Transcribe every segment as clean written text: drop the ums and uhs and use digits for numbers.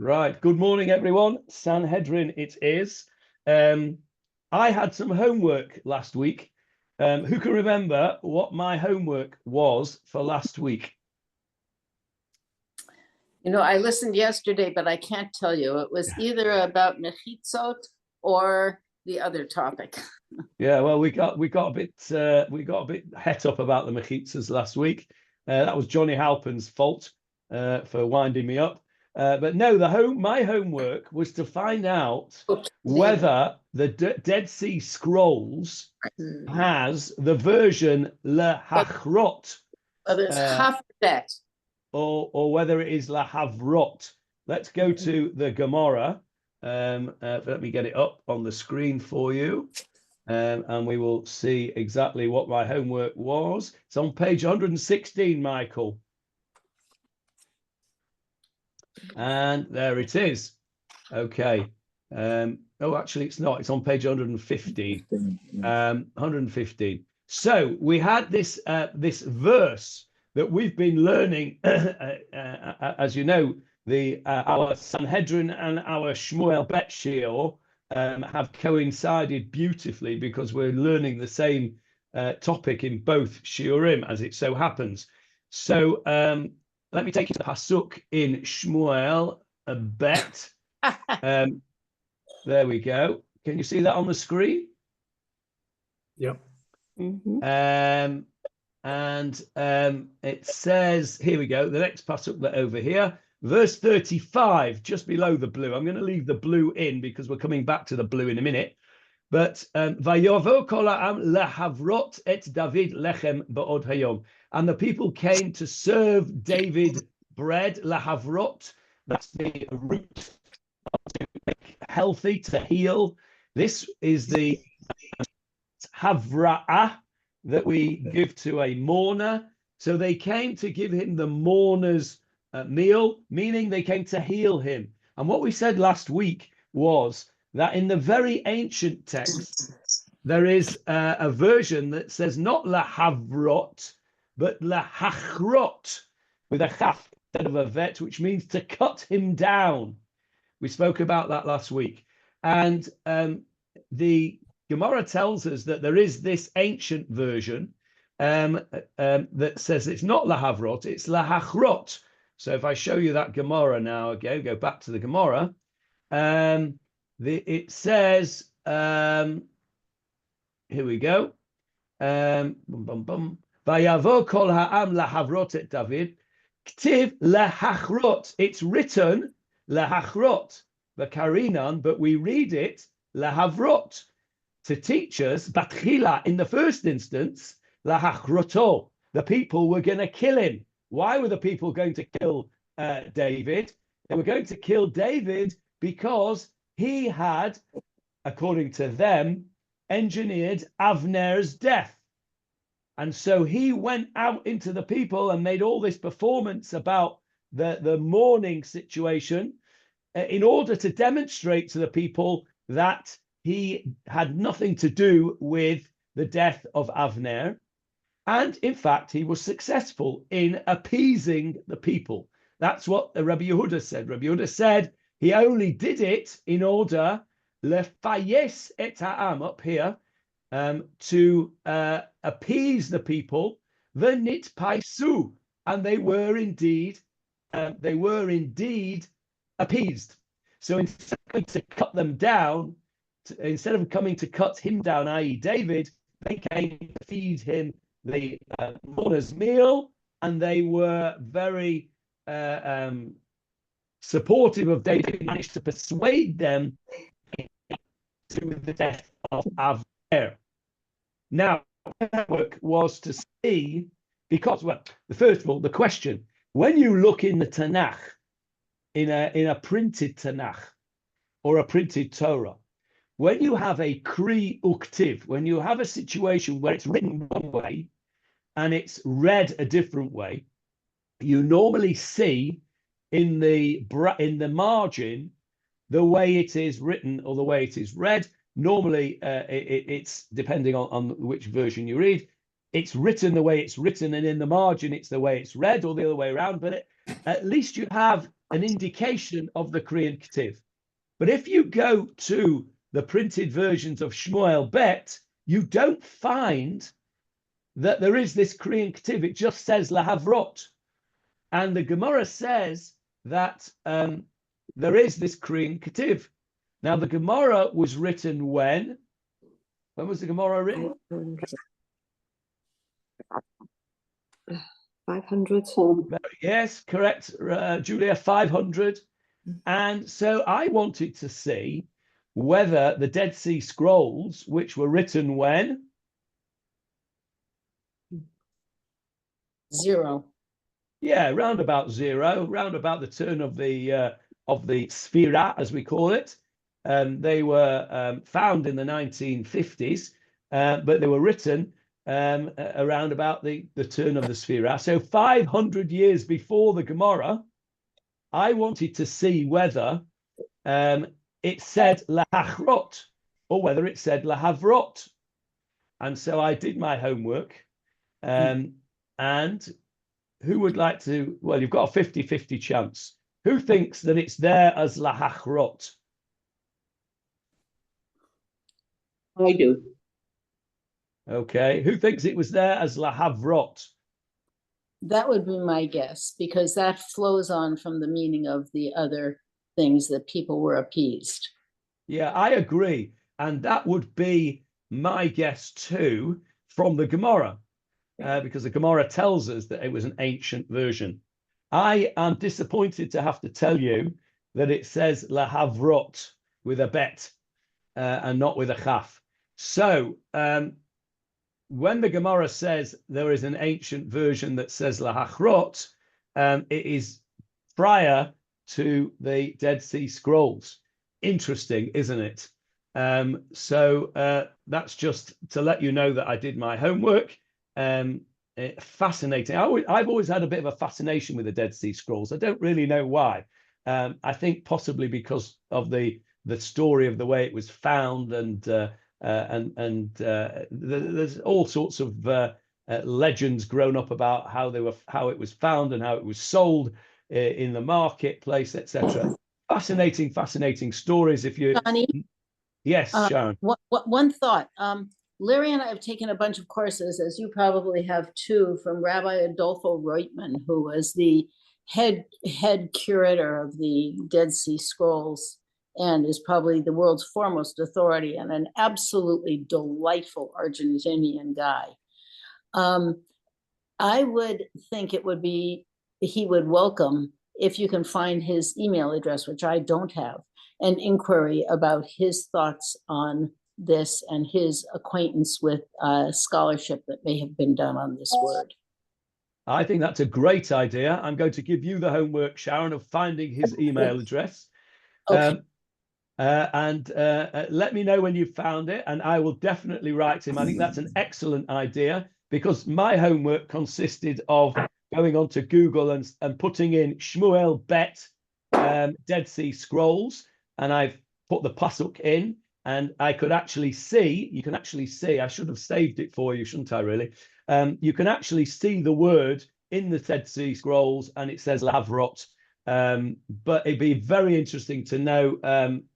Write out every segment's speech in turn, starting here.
Right. Good morning, everyone. Sanhedrin it is. I had some homework last week. Who can remember what my homework was for last week? You know, I listened yesterday, but I can't tell you. It was either about mechitzot or the other topic. Yeah, well, we got a bit het up about the mechitzas last week. That was Johnny Halpin's fault for winding me up. But no, my homework was to find out whether the Dead Sea Scrolls has the version Lahachrot, Whether it's Hafret. or whether it is Lahavrot. Let's go to the Gemarah. Let me get it up on the screen for you. And we will see exactly what my homework was. It's on page 116, Michael. And there it is. Okay. Oh, actually, it's not. It's on page 115. 115. So we had this verse that we've been learning. As you know, our Sanhedrin and our Shmuel Bet Shiur have coincided beautifully because we're learning the same topic in both shiurim, as it so happens. So let me take you to the pasuk in Shmuel Bet. There we go. Can you see that on the screen? Yep. Mm-hmm. It says, here we go, the next pasuk over here. Verse 35, just below the blue. I'm going to leave the blue in because we're coming back to the blue in a minute. But Vayovo kol ha'am lahavrot et David lechem ba'od hayom. And the people came to serve David bread, lahavrot. That's the root to make healthy, to heal. This is the havra'ah that we give to a mourner. So they came to give him the mourner's meal, meaning they came to heal him. And what we said last week was that in the very ancient text, there is a version that says not lahavrot, but lahachrot, with a chaf instead of a vet, which means to cut him down. We spoke about that last week. And the Gemarah tells us that there is this ancient version that says it's not lahavrot, it's lahachrot. So if I show you that Gemarah now, again, go back to the Gemarah. It says, here we go. Vayavo kol ha'am lahavrot et David. Ktiv lahachrot. It's written lahachrot, v'karinan, but we read it lahavrot. To teach us, batchila, in the first instance, lahachroto. The people were going to kill him. Why were the people going to kill David? They were going to kill David because he had, according to them, engineered Avner's death. And so he went out into the people and made all this performance about the mourning situation in order to demonstrate to the people that he had nothing to do with the death of Avner. And in fact, he was successful in appeasing the people. That's what Rabbi Yehuda said. Rabbi Yehuda said he only did it in order lefayes et ha'am, up here, to appease the people, v'nit paisu, and they were indeed appeased. So instead of coming to cut them down, instead of coming to cut him down, i.e. David, they came to feed him the mourner's meal, and they were very supportive of David. Managed to persuade them to the death of Avner. Now, my work was to see, because, well, first of all, the question, when you look in the Tanakh, in a printed Tanakh or a printed Torah, when you have a kri uktiv, when you have a situation where it's written one way and it's read a different way, you normally see in the margin the way it is written or the way it is read. Normally, it's depending on which version you read. It's written the way it's written, and in the margin, it's the way it's read, or the other way around. But at least you have an indication of the Korean Ktiv. But if you go to the printed versions of Shmuel Bet, you don't find that there is this Korean Ktiv. It just says Lahavrot. And the Gemarah says that there is this Korean Ktiv. Now, the Gemarah was written when? When was the Gemarah written? 500. Yes, correct, Julia, 500. And so I wanted to see whether the Dead Sea Scrolls, which were written when? 0. Yeah, round about 0, round about the turn of the Sphira, as we call it. They were found in the 1950s, but they were written around about the turn of the Sphira. So 500 years before the Gemarah, I wanted to see whether it said Lahachrot or whether it said Lahavrot. And so I did my homework. And who would like to? Well, you've got a 50-50 chance. Who thinks that it's there as Lahachrot? I do. Okay. Who thinks it was there as Lahavrot? That would be my guess, because that flows on from the meaning of the other things that people were appeased. Yeah, I agree. And that would be my guess too from the Gemarah, because the Gemarah tells us that it was an ancient version. I am disappointed to have to tell you that it says Lahavrot with a bet and not with a chaf. So when the Gemarah says there is an ancient version that says Lahachrot, it is prior to the Dead Sea Scrolls. Interesting, isn't it? So that's just to let you know that I did my homework. Fascinating. I've always had a bit of a fascination with the Dead Sea Scrolls. I don't really know why. I think possibly because of the story of the way it was found, and there's all sorts of legends grown up about how it was found and how it was sold in the marketplace, etc. Fascinating stories. If you, Johnny, yes, Sharon. one thought. Larry and I have taken a bunch of courses, as you probably have too, from Rabbi Adolfo Reutman, who was the head curator of the Dead Sea Scrolls and is probably the world's foremost authority, and an absolutely delightful Argentinian guy. I would think he would welcome, if you can find his email address, which I don't have, an inquiry about his thoughts on this and his acquaintance with scholarship that may have been done on this word. I think that's a great idea. I'm going to give you the homework, Sharon, of finding his email address. Okay. Let me know when you've found it, and I will definitely write him. I think that's an excellent idea, because my homework consisted of going onto Google and putting in Shmuel Bet Dead Sea Scrolls, and I've put the pasuk in, and I could actually see, you can actually see, I should have saved it for you, shouldn't I, really? You can actually see the word in the Dead Sea Scrolls, and it says Lavrot. But it'd be very interesting to know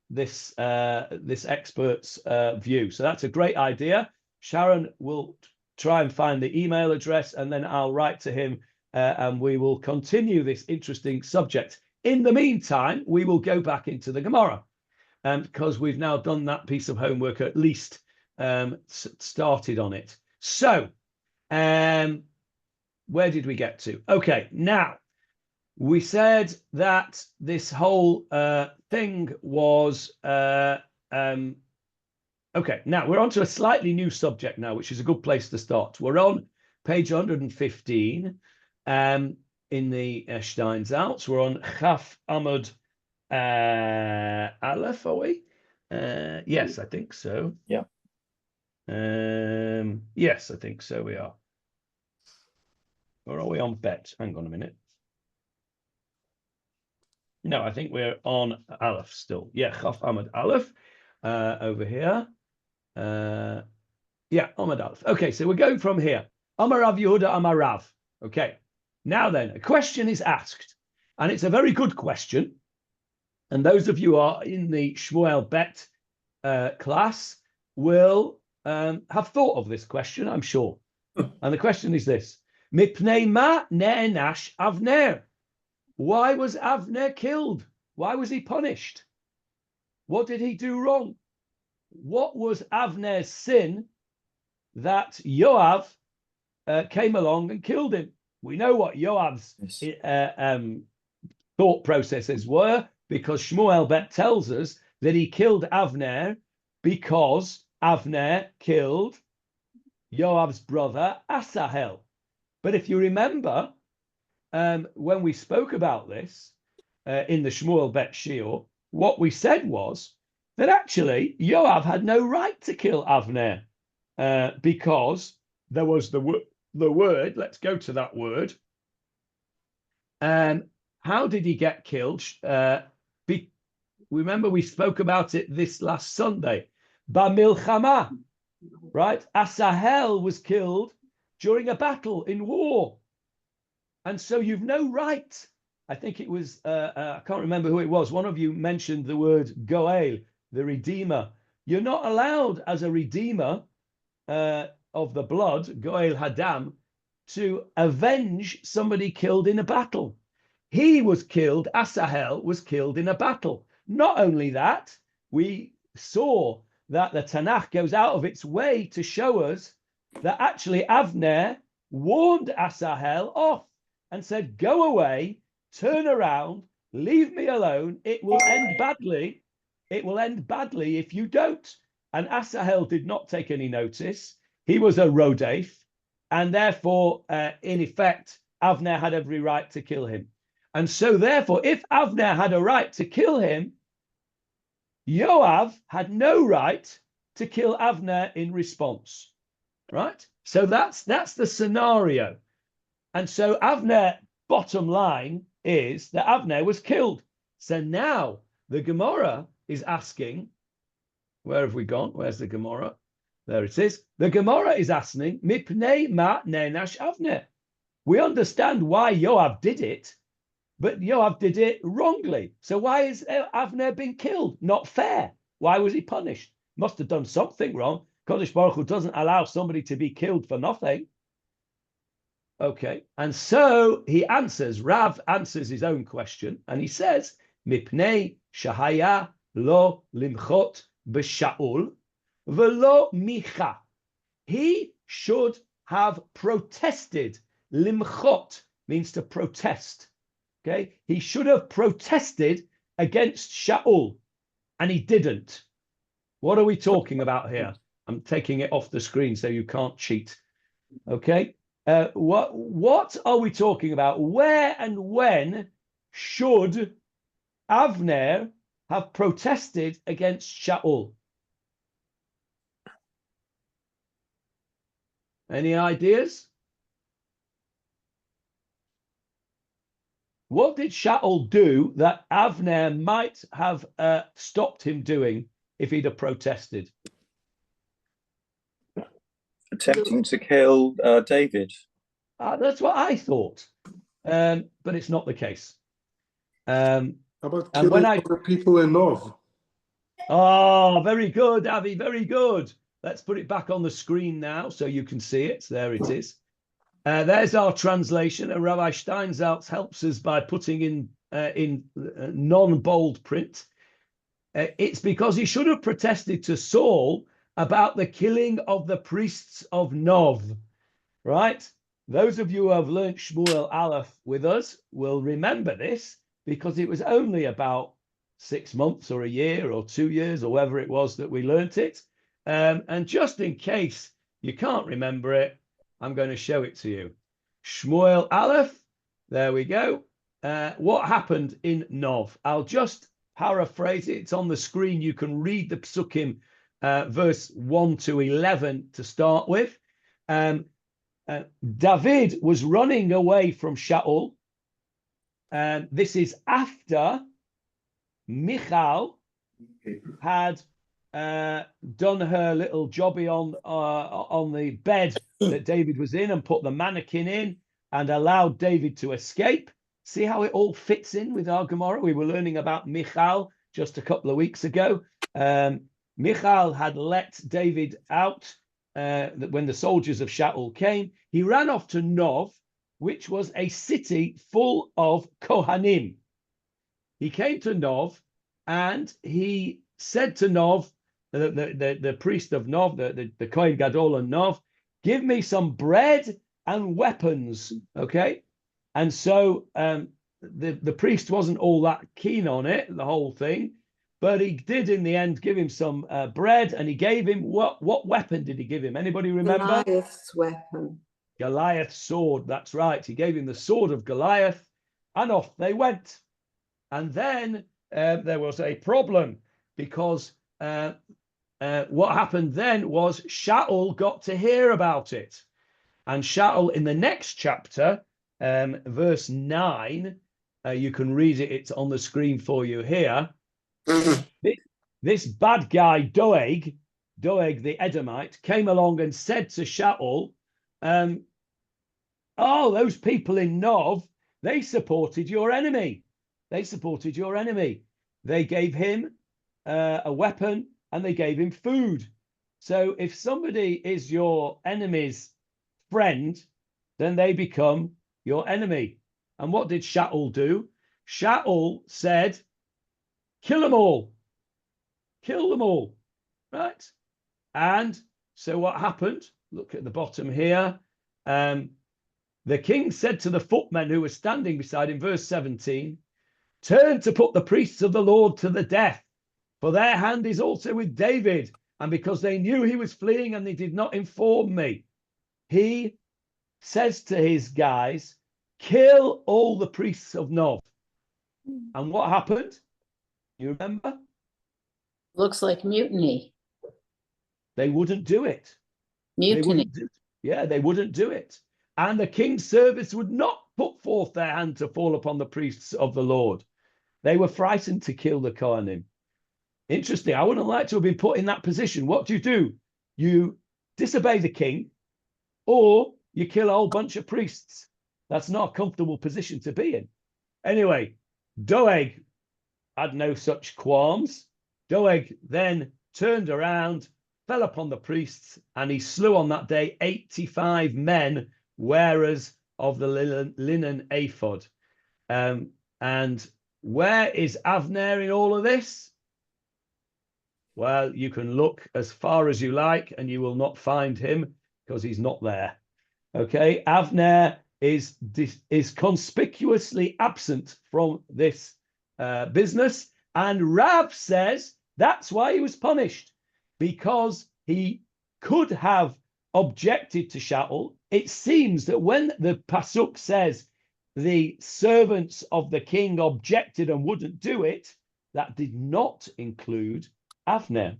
this expert's view. So that's a great idea. Sharon will try and find the email address, and then I'll write to him, and we will continue this interesting subject. In the meantime, we will go back into the Gemarah, because we've now done that piece of homework, at least started on it. So where did we get to? Okay, now we said that this whole thing was okay. Now we're on to a slightly new subject now, which is a good place to start. We're on page 115 in the Steinsaltz. We're on Chaf Amud Aleph, are we? Yes, I think so. Yeah. Yes, I think so. We are. Or are we on Bet? Hang on a minute. No, I think we're on Aleph still. Yeah, Chaf Amud Aleph over here. Yeah, Amud Aleph. Okay, so we're going from here. Amar Rav Yehuda Amar Rav. Okay, now then, a question is asked. And it's a very good question. And those of you who are in the Shmuel Bet class will have thought of this question, I'm sure. And the question is this: Mipnei ma ne'enash Avner? Why was Avner killed? Why was he punished? What did he do wrong? What was Avner's sin that Yoav came along and killed him? We know what Yoav's thought processes were, because Shmuel Bet tells us that he killed Avner because Avner killed Yoav's brother Asahel. But if you remember, when we spoke about this in the Shmuel Bet Shiur, what we said was that actually Yoav had no right to kill Avner because there was the word. Let's go to that word. How did he get killed? Remember, we spoke about it this last Sunday. Bamilchama, right? Asahel was killed during a battle in war. And so you've no right. I think it was, I can't remember who it was. One of you mentioned the word Goel, the Redeemer. You're not allowed as a Redeemer of the blood, Goel Hadam, to avenge somebody killed in a battle. He was killed, Asahel was killed in a battle. Not only that, we saw that the Tanakh goes out of its way to show us that actually Avner warned Asahel off and said, go away, turn around, leave me alone. It will end badly. It will end badly if you don't. And Asahel did not take any notice. He was a Rodef, and therefore, in effect, Avner had every right to kill him. And so therefore, if Avner had a right to kill him, Yoav had no right to kill Avner in response, right? So that's the scenario. And so Avner, bottom line is that Avner was killed. So now the Gemarah is asking, where have we gone? Where's the Gemarah? There it is. The Gemarah is asking, Mipnei ma ne'enash Avner. We understand why Yoav did it, but Yoav did it wrongly. So why is Avner being killed? Not fair. Why was he punished? Must have done something wrong. Kodesh Baruch Hu doesn't allow somebody to be killed for nothing. Okay, and so he answers, Rav answers his own question, and he says, Mipnei shahaya lo limchot b'Shaul v'lo micha. He should have protested. Limchot means to protest. Okay, he should have protested against Shaul, and he didn't. What are we talking about here? I'm taking it off the screen so you can't cheat. Okay, what are we talking about? Where and when should Avner have protested against Shaul? Any ideas? What did Shaul do that Avner might have stopped him doing if he'd have protested? Attempting to kill David. That's what I thought, but it's not the case. How about killing other people in Nov? Oh, very good, Avi, very good. Let's put it back on the screen now so you can see it. There it is. There's our translation, and Rabbi Steinsaltz helps us by putting in non-bold print. It's because he should have protested to Saul about the killing of the priests of Nov, right? Those of you who have learnt Shmuel Aleph with us will remember this, because it was only about 6 months or a year or 2 years or whatever it was that we learnt it. And just in case you can't remember it, I'm going to show it to you. Shmuel Aleph, there we go. What happened in Nov? I'll just paraphrase it. It's on the screen. You can read the Psukim, verse 1 to 11 to start with. David was running away from Shaul. This is after Michal had done her little jobby on the bed that David was in and put the mannequin in and allowed David to escape. See how it all fits in with our Gemarah? We were learning about Michal just a couple of weeks ago. Michal had let David out when the soldiers of Shaul came. He ran off to Nov, which was a city full of Kohanim. He came to Nov and he said to Nov, the priest of Nov, the Kohen Gadol of Nov, give me some bread and weapons, okay? And so the priest wasn't all that keen on it, the whole thing, but he did in the end give him some bread, and he gave him, what weapon did he give him? Anybody remember? Goliath's weapon. Goliath's sword, that's right. He gave him the sword of Goliath, and off they went. And then there was a problem, because what happened then was Shaul got to hear about it. And Shaul, in the next chapter, verse 9, you can read it, it's on the screen for you here. This bad guy, Doeg the Edomite, came along and said to Shaul, oh, those people in Nov, they supported your enemy. They supported your enemy. They gave him a weapon and they gave him food. So if somebody is your enemy's friend, then they become your enemy. And what did Shaul do? Shaul said, kill them all. Kill them all. Right? And so what happened? Look at the bottom here. The king said to the footmen who were standing beside him, verse 17, turn to put the priests of the Lord to the death, for their hand is also with David, and because they knew he was fleeing and they did not inform me. He says to his guys, kill all the priests of Nov. And what happened? You remember? Looks like mutiny. They wouldn't do it. Mutiny. They wouldn't do it. And the king's servants would not put forth their hand to fall upon the priests of the Lord. They were frightened to kill the Kohanim. Interesting. I wouldn't like to have been put in that position. What do? You disobey the king, or you kill a whole bunch of priests. That's not a comfortable position to be in. Anyway, Doeg had no such qualms. Doeg then turned around, fell upon the priests, and he slew on that day 85 men, wearers of the linen ephod. And where is Avner in all of this? Well, you can look as far as you like and you will not find him, because he's not there. Okay, Avner is conspicuously absent from this business, and Rav says that's why he was punished, because he could have objected to Shaul. It seems that when the pasuk says the servants of the king objected and wouldn't do it, that did not include Avner.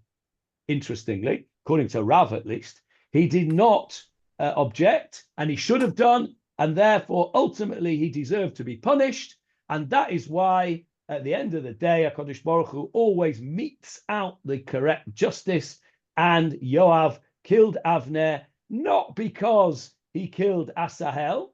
Interestingly, according to Rav at least, he did not object, and he should have done, and therefore ultimately he deserved to be punished. And that is why at the end of the day, HaKadosh Baruch Hu always metes out the correct justice, and Yoav killed Avner not because he killed Asahel.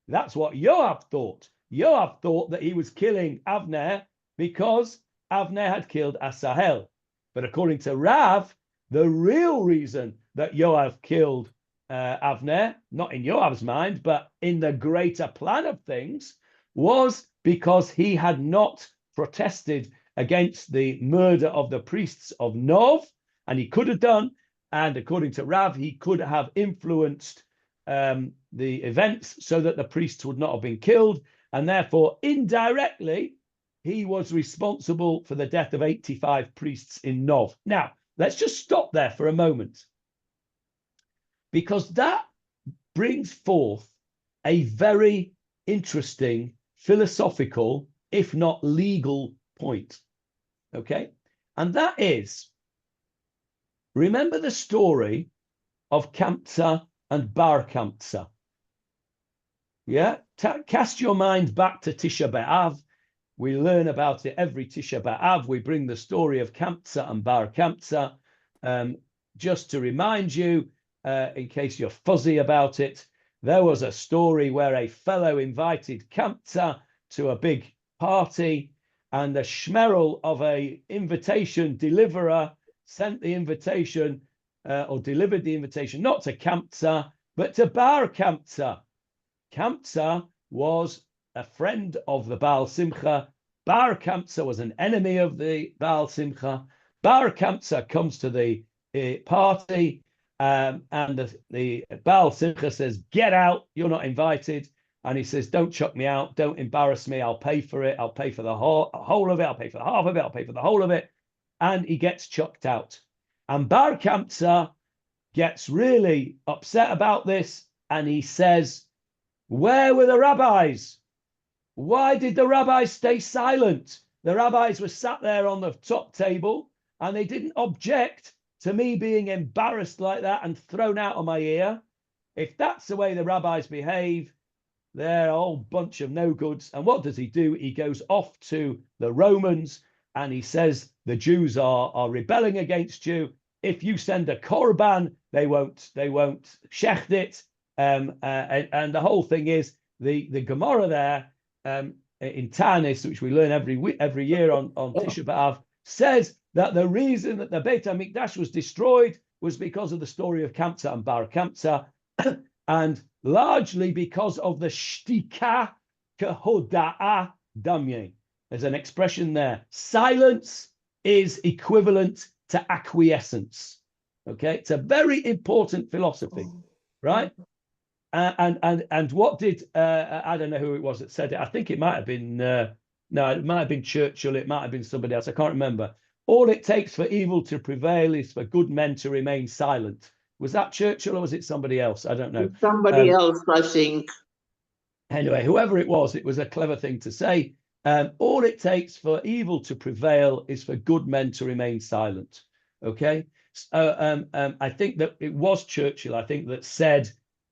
That's what Yoav thought. Yoav thought that he was killing Avner because Avner had killed Asahel. But according to Rav, the real reason that Yoav killed Avner, not in Yoav's mind, but in the greater plan of things, was because he had not protested against the murder of the priests of Nov, and he could have done. And according to Rav, he could have influenced the events so that the priests would not have been killed, and therefore indirectly he was responsible for the death of 85 priests in Nov. Now, let's just stop there for a moment, because that brings forth a very interesting philosophical, if not legal, point. Okay? And that is, remember the story of Kamsa and Bar Kamsa. Yeah? Cast your mind back to Tisha B'Av. We learn about it every Tisha B'Av. We bring the story of Kamsa and Bar Kamsa. Just to remind you, in case you're fuzzy about it, there was a story where a fellow invited Kamsa to a big party, and the shmerel of a invitation deliverer sent the invitation or delivered the invitation not to Kamtza, but to Bar Kamtza. Kamtza was a friend of the Baal Simcha. Bar Kamtza was an enemy of the Baal Simcha. Bar Kamtza comes to the party, and the Baal Simcha says, "Get out, you're not invited." And he says, "Don't chuck me out, don't embarrass me, I'll pay for it, I'll pay for the whole of it, I'll pay for the half of it, I'll pay for the whole of it." And he gets chucked out. And Bar Kamtza gets really upset about this, and he says, "Where were the rabbis? Why did the rabbis stay silent? The rabbis were sat there on the top table, and they didn't object to me being embarrassed like that and thrown out of my ear. If that's the way the rabbis behave, they're a whole bunch of no-goods." And what does he do? He goes off to the Romans, and he says, "The Jews are rebelling against you. If you send a korban, they won't shecht it." And the whole thing is the Gemarah there in Tanis, which we learn every year on Tisha B'Av, says that the reason that the Beit HaMikdash was destroyed was because of the story of Kamtza and Bar Kamtza, and largely because of the shtika kehoda'a damye. There's an expression there. Silence is equivalent to aquiescence. Okay, it's a very important philosophy, right? And what did I don't know who it was that said it. I think it might have been it might have been Churchill. It might have been somebody else. I can't remember. All it takes for evil to prevail is for good men to remain silent. Was that Churchill or was it somebody else? I don't know. Somebody else, I think. Anyway, whoever it was a clever thing to say. All it takes for evil to prevail is for good men to remain silent. Okay, so I think that it was Churchill. I think that said,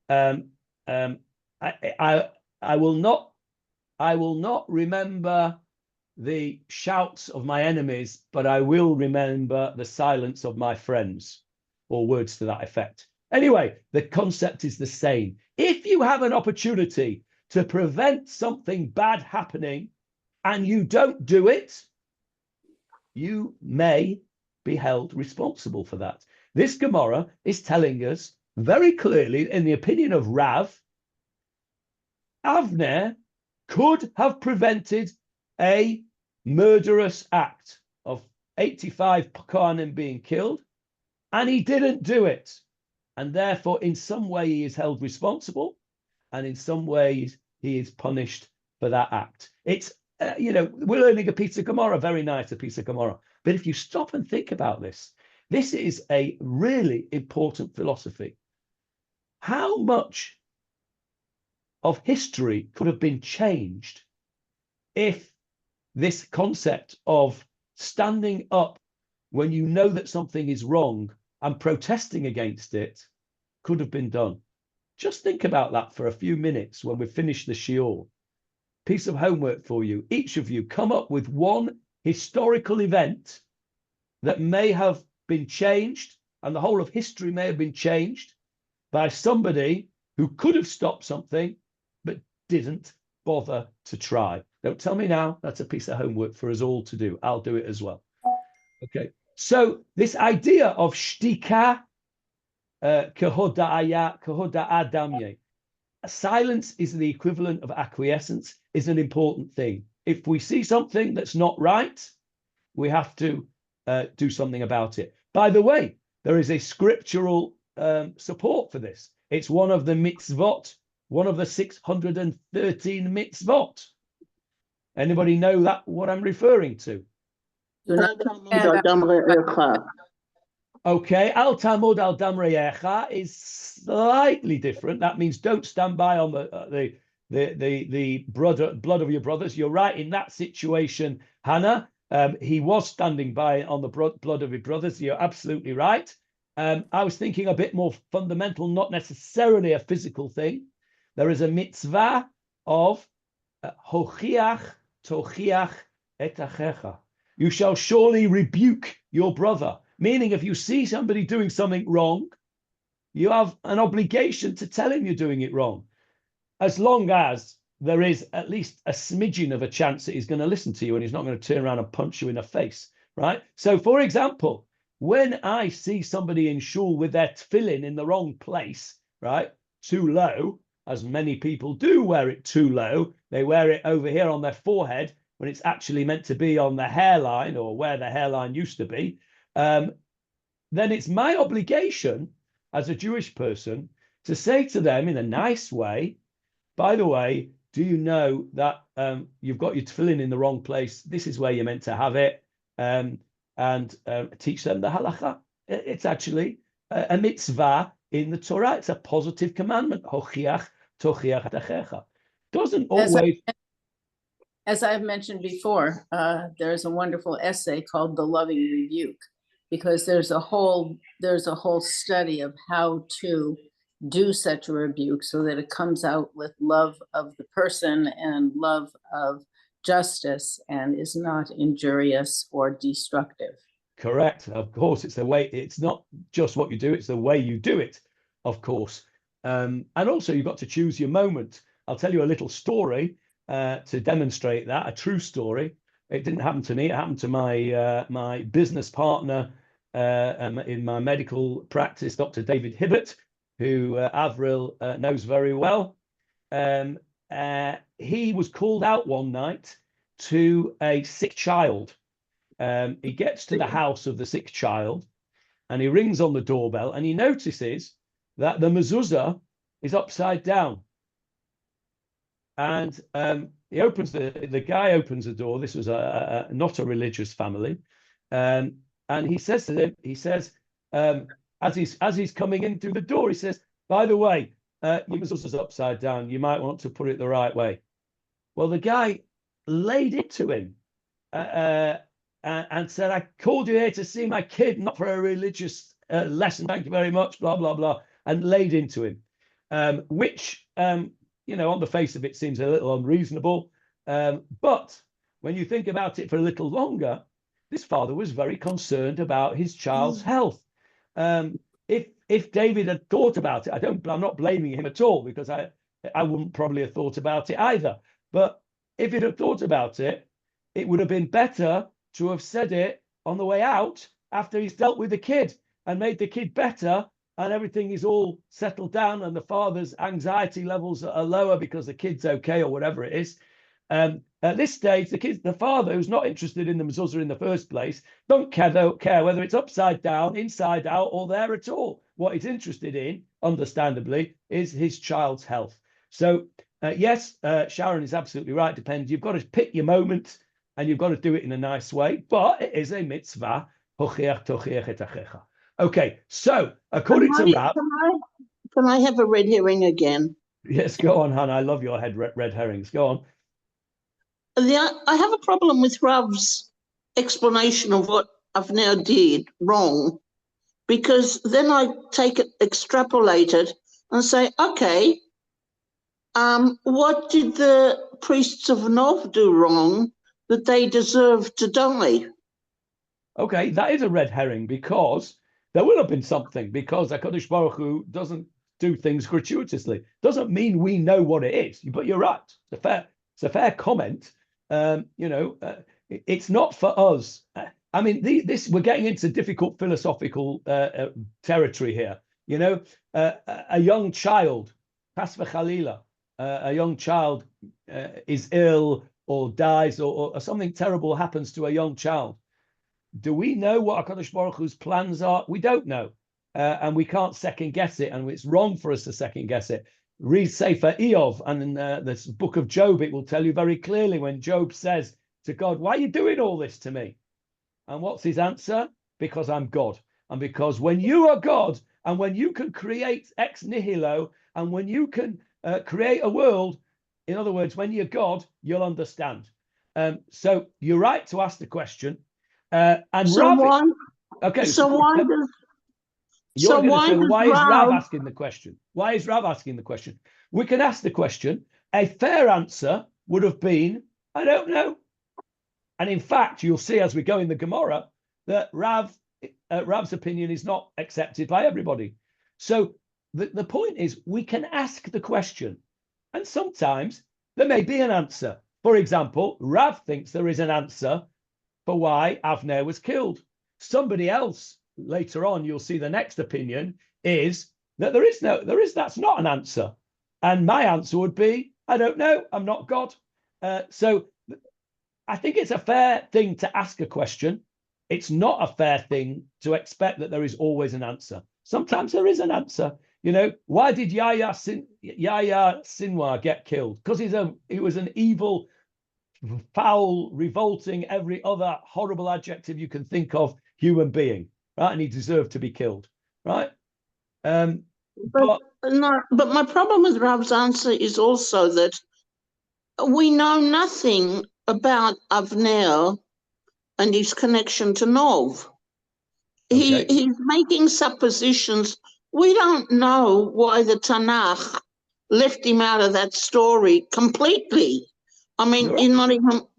I will not remember the shouts of my enemies, but I will remember the silence of my friends, or words to that effect. Anyway, the concept is the same. If you have an opportunity to prevent something bad happening and you don't do it, you may be held responsible for that. This Gemarah is telling us very clearly, in the opinion of Rav, Avner could have prevented a murderous act of 85 Kohanim being killed, and he didn't do it. And therefore, in some way, he is held responsible, and in some ways, he is punished for that act. It's, we're learning a piece of Gemarah, very nice, a piece of Gemarah. But if you stop and think about this, this is a really important philosophy. How much of history could have been changed if this concept of standing up when you know that something is wrong and protesting against it could have been done? Just think about that for a few minutes when we finish the shiur. Piece of homework for you. Each of you come up with one historical event that may have been changed, and the whole of history may have been changed by somebody who could have stopped something but didn't bother to try. Don't tell me now. That's a piece of homework for us all to do. I'll do it as well. Okay. So this idea of shtika kehoda'a damye, silence is the equivalent of acquiescence, is an important thing. If we see something that's not right, we have to do something about it. By the way, there is a scriptural support for this. It's one of the mitzvot, one of the 613 mitzvot. Anybody know that what I'm referring to? Okay, al tamud al damreyecha is slightly different. That means don't stand by on the blood of your brothers. You're right in that situation, Hannah. He was standing by on the blood of his brothers. You're absolutely right. I was thinking a bit more fundamental, not necessarily a physical thing. There is a mitzvah of hochiach tochiach et achecha. You shall surely rebuke your brother. Meaning, if you see somebody doing something wrong, you have an obligation to tell him you're doing it wrong. As long as there is at least a smidgen of a chance that he's going to listen to you and he's not going to turn around and punch you in the face, right? So, for example, when I see somebody in shul with their tefillin in the wrong place, right, too low, as many people do wear it too low, they wear it over here on their forehead when it's actually meant to be on the hairline or where the hairline used to be, then it's my obligation as a Jewish person to say to them in a nice way, by the way, do you know that you've got your tefillin in the wrong place? This is where you're meant to have it. And teach them the halacha. It's actually a mitzvah in the Torah. It's a positive commandment. Hochiach tochiach tachecha. Doesn't always. As I've mentioned before, there's a wonderful essay called "The Loving Rebuke," because there's a whole study of how to do such a rebuke so that it comes out with love of the person and love of justice and is not injurious or destructive. Correct. Of course, it's the way. It's not just what you do; it's the way you do it. Of course, and also you've got to choose your moment. I'll tell you a little story to demonstrate that. A true story. It didn't happen to me. It happened to my my business partner in my medical practice, Dr. David Hibbert, who Avril knows very well. He was called out one night to a sick child. He gets to the house of the sick child and he rings on the doorbell and he notices that the mezuzah is upside down. And he opens the guy opens the door. This was not a religious family. And he says to them, he says, as he's coming in through the door, he says, by the way, your mezuzah's upside down. You might want to put it the right way. Well, the guy laid into him and said, I called you here to see my kid, not for a religious lesson. Thank you very much, blah, blah, blah, and laid into him, which, you know, on the face of it seems a little unreasonable. But when you think about it for a little longer, this father was very concerned about his child's health. If David had thought about it, I'm not blaming him at all, because I wouldn't probably have thought about it either. But if he'd have thought about it, it would have been better to have said it on the way out after he's dealt with the kid and made the kid better and everything is all settled down and the father's anxiety levels are lower because the kid's okay or whatever it is. At this stage, the father, who's not interested in the mezuzah in the first place, don't care whether it's upside down, inside out, or there at all. What he's interested in, understandably, is his child's health. So, yes, Sharon is absolutely right. Depends. You've got to pick your moment, and you've got to do it in a nice way. But it is a mitzvah. Okay, so according to Rab, can I have a red herring again? Yes, go on, Hannah. I love your red herrings. Go on. I have a problem with Rav's explanation of what I've now did wrong, because then I take it, extrapolate it, and say, okay, what did the priests of Nov do wrong that they deserve to die? Okay, that is a red herring, because there will have been something, because HaKadosh Baruch Hu doesn't do things gratuitously. Doesn't mean we know what it is, but you're right. It's a fair comment. You know, it's not for us. I mean, we're getting into difficult philosophical territory here. You know, a young child, Chas v'chalila, a young child is ill or dies or something terrible happens to a young child. Do we know what HaKadosh Baruch Hu's plans are? We don't know. And we can't second guess it. And it's wrong for us to second guess it. Read Sefer Eov, and in this book of Job, it will tell you very clearly when Job says to God, why are you doing all this to me? And what's his answer? Because I'm God. And because when you are God, and when you can create ex nihilo, and when you can create a world, in other words, when you're God, you'll understand. So you're right to ask the question. And so Rav, why? Okay. So why does? Why is Rav asking the question? Why is Rav asking the question? We can ask the question. A fair answer would have been, I don't know. And in fact, you'll see as we go in the Gemarah that Rav's opinion is not accepted by everybody. So the point is, we can ask the question. And sometimes There may be an answer. For example, Rav thinks there is an answer for why Avner was killed. Somebody else later on, you'll see the next opinion is that that's not an answer. And my answer would be, I don't know, I'm not God. So I think it's a fair thing to ask a question. It's not a fair thing to expect that there is always an answer. Sometimes there is an answer. You know, why did Yahya Sinwar get killed? Because he was an evil, foul, revolting, every other horrible adjective you can think of human being, right? And he deserved to be killed, right? But my problem with Rav's answer is also that we know nothing about Avner and his connection to Nov. Okay. He's making suppositions. We don't know why the Tanakh left him out of that story completely. I mean, he's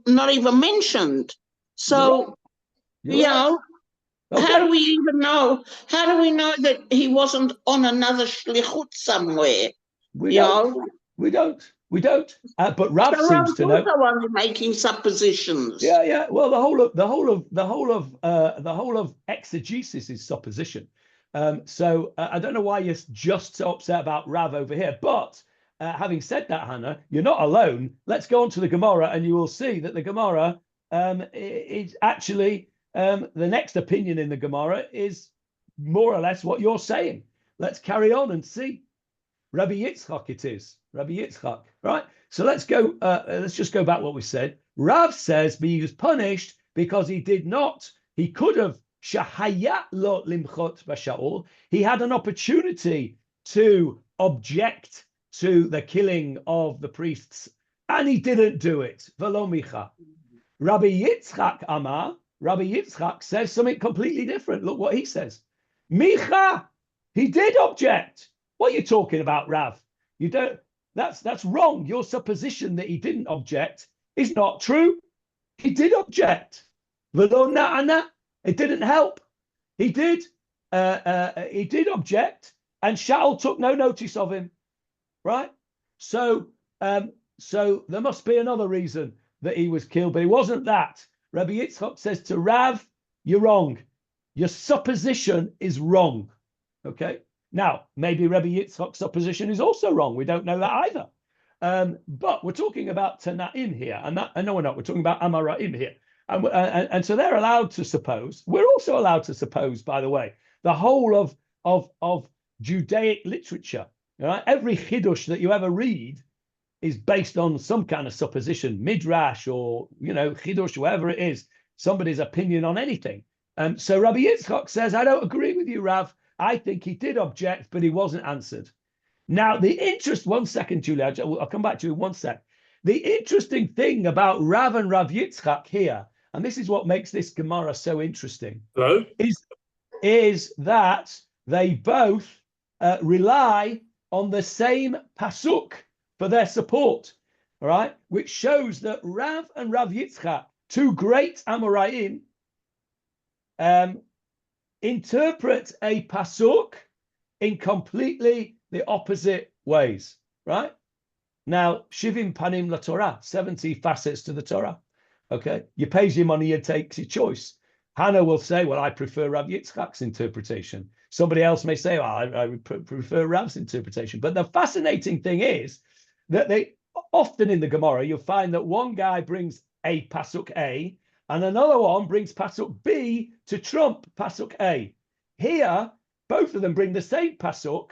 not even mentioned. So, you know, okay. How do we even know? How do we know that he wasn't on another shlichut somewhere? We don't. But Rav seems to know. Also only making suppositions. Yeah. Well, the whole of exegesis is supposition. So I don't know why you're just so upset about Rav over here. But having said that, Hannah, you're not alone. Let's go on to the Gemarah, and you will see that the Gemarah is actually the next opinion in the Gemarah is more or less what you're saying. Let's carry on and see. Rabbi Yitzchak it is. Rabbi Yitzchak, right? So let's go. Let's just go back what we said. Rav says he was punished because he did not. He could have shahayat lo limchot b'shaul. He had an opportunity to object to the killing of the priests, and he didn't do it. V'lo micha. Rabbi Yitzchak Amar. Rabbi Yitzchak says something completely different. Look what he says. Micha, he did object. What are you talking about, Rav? You don't. That's wrong. Your supposition that he didn't object is not true. He did object. V'lo na'ana. It didn't help. He did. He did object, and Shaul took no notice of him. Right. So there must be another reason that he was killed, but it wasn't that. Rabbi Yitzchak says to Rav, "You're wrong. Your supposition is wrong." Okay. Now, maybe Rabbi Yitzchak's supposition is also wrong. We don't know that either. But we're talking about Tana'im here, and no, we're not. We're talking about Amara'im here, and so they're allowed to suppose. We're also allowed to suppose, by the way, the whole of Judaic literature. Right? Every chidush that you ever read is based on some kind of supposition, midrash or chidush, whatever it is, somebody's opinion on anything. So Rabbi Yitzchak says, "I don't agree with you, Rav. I think he did object, but he wasn't answered." Now, one second, Julia, I'll come back to you in one sec. The interesting thing about Rav and Rav Yitzchak here, and this is what makes this Gemarah so interesting, is that they both rely on the same pasuk for their support, all right? Which shows that Rav and Rav Yitzchak, two great Amoraim, interpret a pasuk in completely the opposite ways, right? Now, Shivim Panim la Torah, 70 facets to the Torah. Okay, you pays your money, you takes your choice. Hannah will say, "Well, I prefer Rav Yitzchak's interpretation." Somebody else may say, "Well, I prefer Rav's interpretation." But the fascinating thing is that they often in the Gemarah, you'll find that one guy brings a pasuk A, and another one brings pasuk B to trump pasuk A. Here, both of them bring the same pasuk,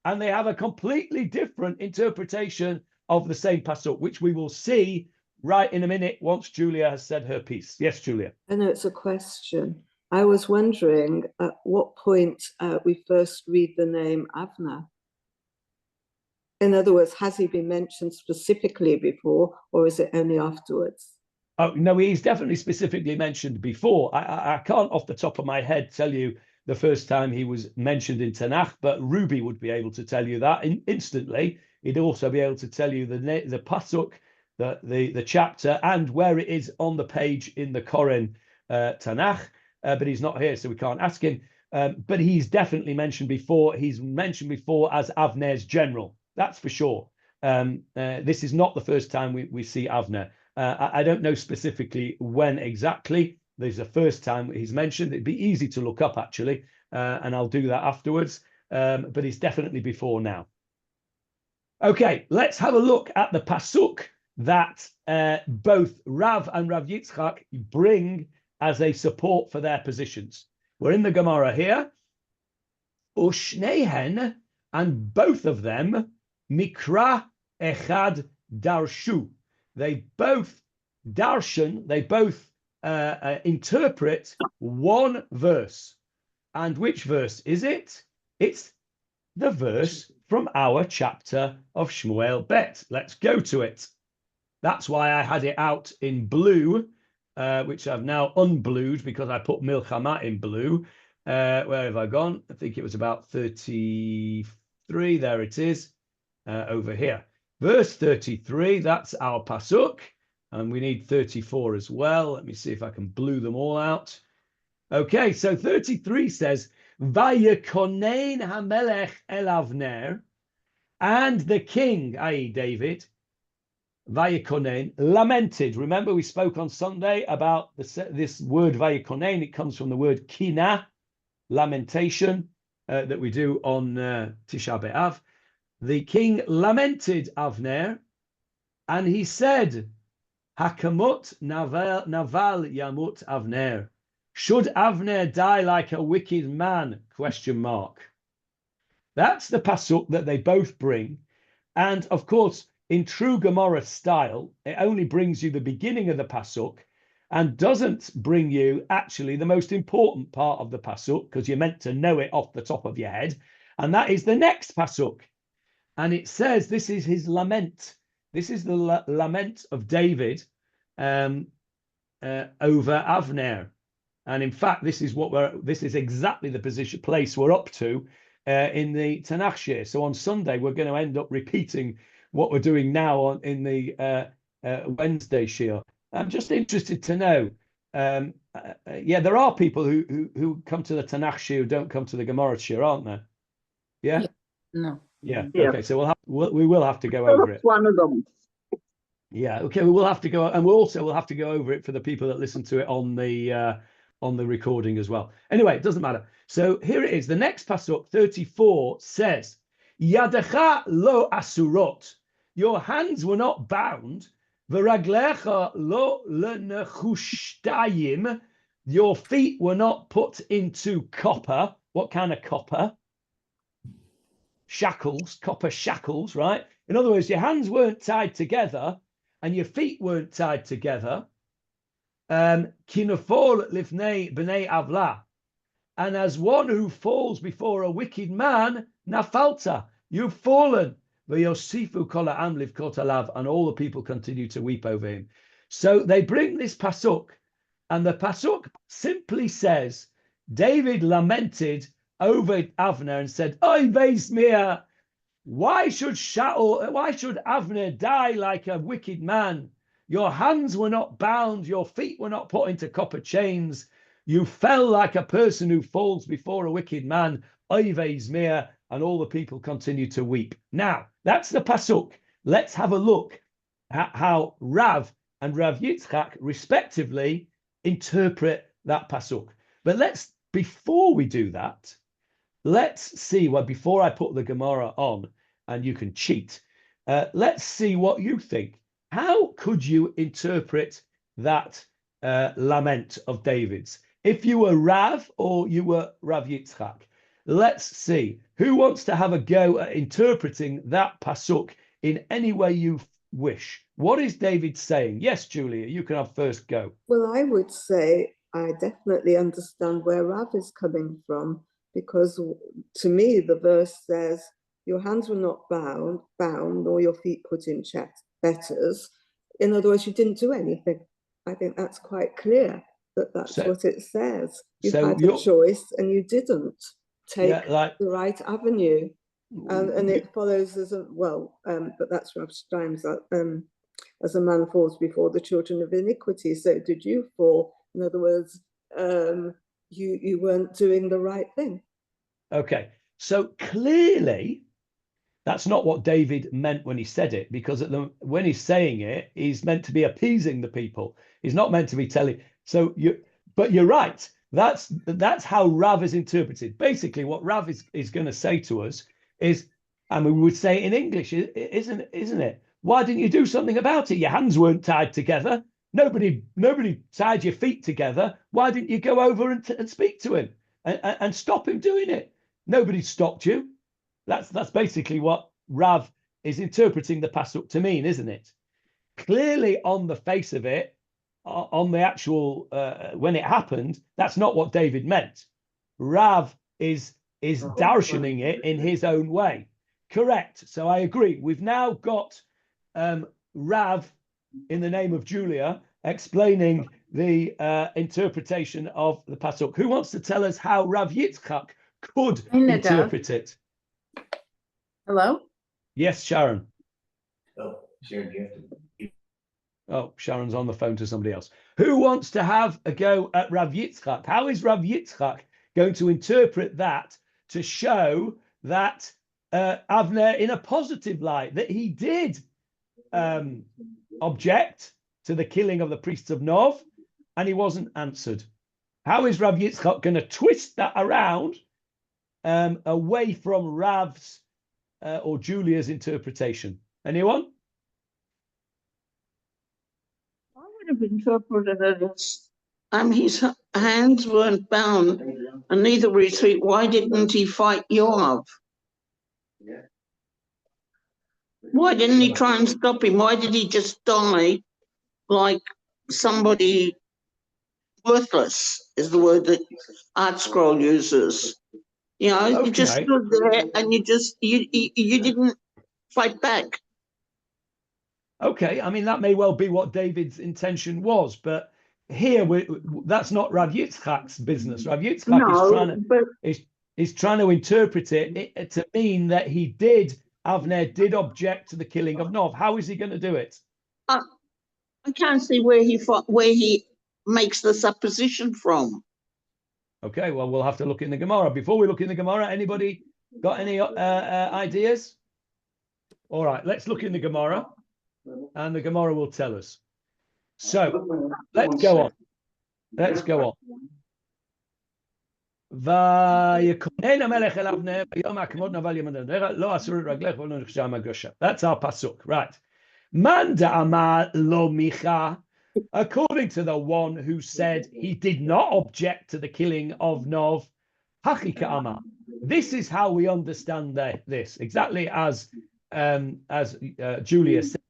and they have a completely different interpretation of the same pasuk, which we will see right in a minute once Julia has said her piece. Yes, Julia. I know it's a question. I was wondering at what point we first read the name Avner. In other words, has he been mentioned specifically before, or is it only afterwards? Oh, no, he's definitely specifically mentioned before. I can't off the top of my head tell you the first time he was mentioned in Tanakh, but Ruby would be able to tell you that instantly. He'd also be able to tell you the pasuk, the chapter, and where it is on the page in the Koren Tanakh, but he's not here, so we can't ask him. But he's definitely mentioned before. He's mentioned before as Avner's general, that's for sure. This is not the first time we see Avner. I don't know specifically when exactly. There's the first time he's mentioned. It'd be easy to look up, actually, and I'll do that afterwards. But it's definitely before now. Okay, let's have a look at the pasuk that both Rav and Rav Yitzchak bring as a support for their positions. We're in the Gemarah here. Ushnehen, and both of them, mikra echad darshu. They both darshan, they both interpret one verse. And which verse is it? It's the verse from our chapter of Shmuel Bet. Let's go to it. That's why I had it out in blue, which I've now unblued because I put Milchama in blue. Where have I gone? I think it was about 33. There it is, over here. Verse 33, that's our pasuk. And we need 34 as well. Let me see if I can blue them all out. Okay, so 33 says, Vayekonein hamelech el Avner, and the king, i.e. David, Vayekonein, lamented. Remember, we spoke on Sunday about this word Vayekonein. It comes from the word kina, lamentation, that we do on Tisha B'Av. The king lamented Avner, and he said, Hakamut naval yamut Avner. Should Avner die like a wicked man? ? That's the pasuk that they both bring. And of course, in true Gemarah style, it only brings you the beginning of the pasuk and doesn't bring you actually the most important part of the pasuk, because you're meant to know it off the top of your head. And that is the next pasuk. And it says this is his lament. This is the lament of David over Avner. And in fact, this is exactly the place we're up to in the Tanakh Shir. So on Sunday, we're going to end up repeating what we're doing now in the Wednesday Shir. I'm just interested to know. Yeah, there are people who come to the Tanakh Shir who don't come to the Gemarah Shir, aren't there? Yeah. No. Yeah. Yeah. Okay. So we will have to go over it. One of them. Yeah. Okay. We will have to go, and we'll have to go over it for the people that listen to it on the recording as well. Anyway, it doesn't matter. So here it is. The next pasuk 34 says, "Yadecha lo asurot." Your hands were not bound. V'raglecha lo lenechushtayim. Your feet were not put into copper. What kind of copper? Shackles, copper shackles, right? In other words, your hands weren't tied together and your feet weren't tied together. Kinafol lifnei b'nei avla. And as one who falls before a wicked man, nafalta, you've fallen. V'yosifu kol ha'am livkot alav, and all the people continue to weep over him. So they bring this pasuk, and the pasuk simply says, David lamented over Avner and said, "Oy veis mir, why should Avner die like a wicked man? Your hands were not bound, your feet were not put into copper chains. You fell like a person who falls before a wicked man. Oy veis mir," and all the people continue to weep. Now, that's the pasuk. Let's have a look at how Rav and Rav Yitzchak respectively interpret that pasuk. But before we do that, let's see, before I put the Gemarah on, and you can cheat, let's see what you think. How could you interpret that lament of David's? If you were Rav or you were Rav Yitzchak, let's see. Who wants to have a go at interpreting that pasuk in any way you wish? What is David saying? Yes, Julia, you can have first go. Well, I would say I definitely understand where Rav is coming from, because to me, the verse says, your hands were not bound, nor your feet put in fetters. In other words, you didn't do anything. I think that's quite clear that's what it says. You had a choice and you didn't take the right avenue. And it follows as but that's Rav Stein's, as a man falls before the children of iniquity. So did you fall? In other words, you weren't doing the right thing. Okay, so clearly That's not what David meant when he said it, because when he's saying it, he's meant to be appeasing the people. He's not meant to be telling. But you're right. That's how Rav is interpreted. Basically, what Rav is going to say to us is, and we would say it in English, isn't it? Why didn't you do something about it? Your hands weren't tied together. Nobody tied your feet together. Why didn't you go over and speak to him and stop him doing it? Nobody stopped you. That's basically what Rav is interpreting the pasuk to mean, isn't it? Clearly, on the face of it, on the actual when it happened, that's not what David meant. Rav is darshaning it in his own way. Correct. So I agree. We've now got Rav in the name of Julia explaining the interpretation of the pasuk. Who wants to tell us how Rav Yitzchak could interpret it? Hello? Yes, Sharon. Oh, Sharon, you have to. Oh, Sharon's on the phone to somebody else. Who wants to have a go at Rav Yitzchak? How is Rav Yitzchak going to interpret that to show that Avner in a positive light, that he did object to the killing of the priests of Nov and he wasn't answered? How is Rav Yitzchak going to twist that around away from Rav's or Julia's interpretation? Anyone? I would have interpreted it as his hands weren't bound and neither were his feet. Why didn't he fight Yoav? Why didn't he try and stop him? Why did he just die like somebody worthless, is the word that Art Scroll uses? You know, you just stood there and you didn't fight back. Okay, I mean, that may well be what David's intention was, but here that's not Rav Yitzchak's business. Rav Yitzchak is trying to interpret it to mean that Avner did object to the killing of Nov. How is he going to do it? I can't see where he makes the supposition from. Okay, well, we'll have to look in the Gemara. Before we look in the Gemara, anybody got any ideas? All right, let's look in the Gemara, and the Gemara will tell us. So, let's go on. Let's go on. That's our pasuk, right? Manda amar lo micha, according to the one who said he did not object to the killing of Nov, hachika amar. This is how we understand this, exactly as Julia said.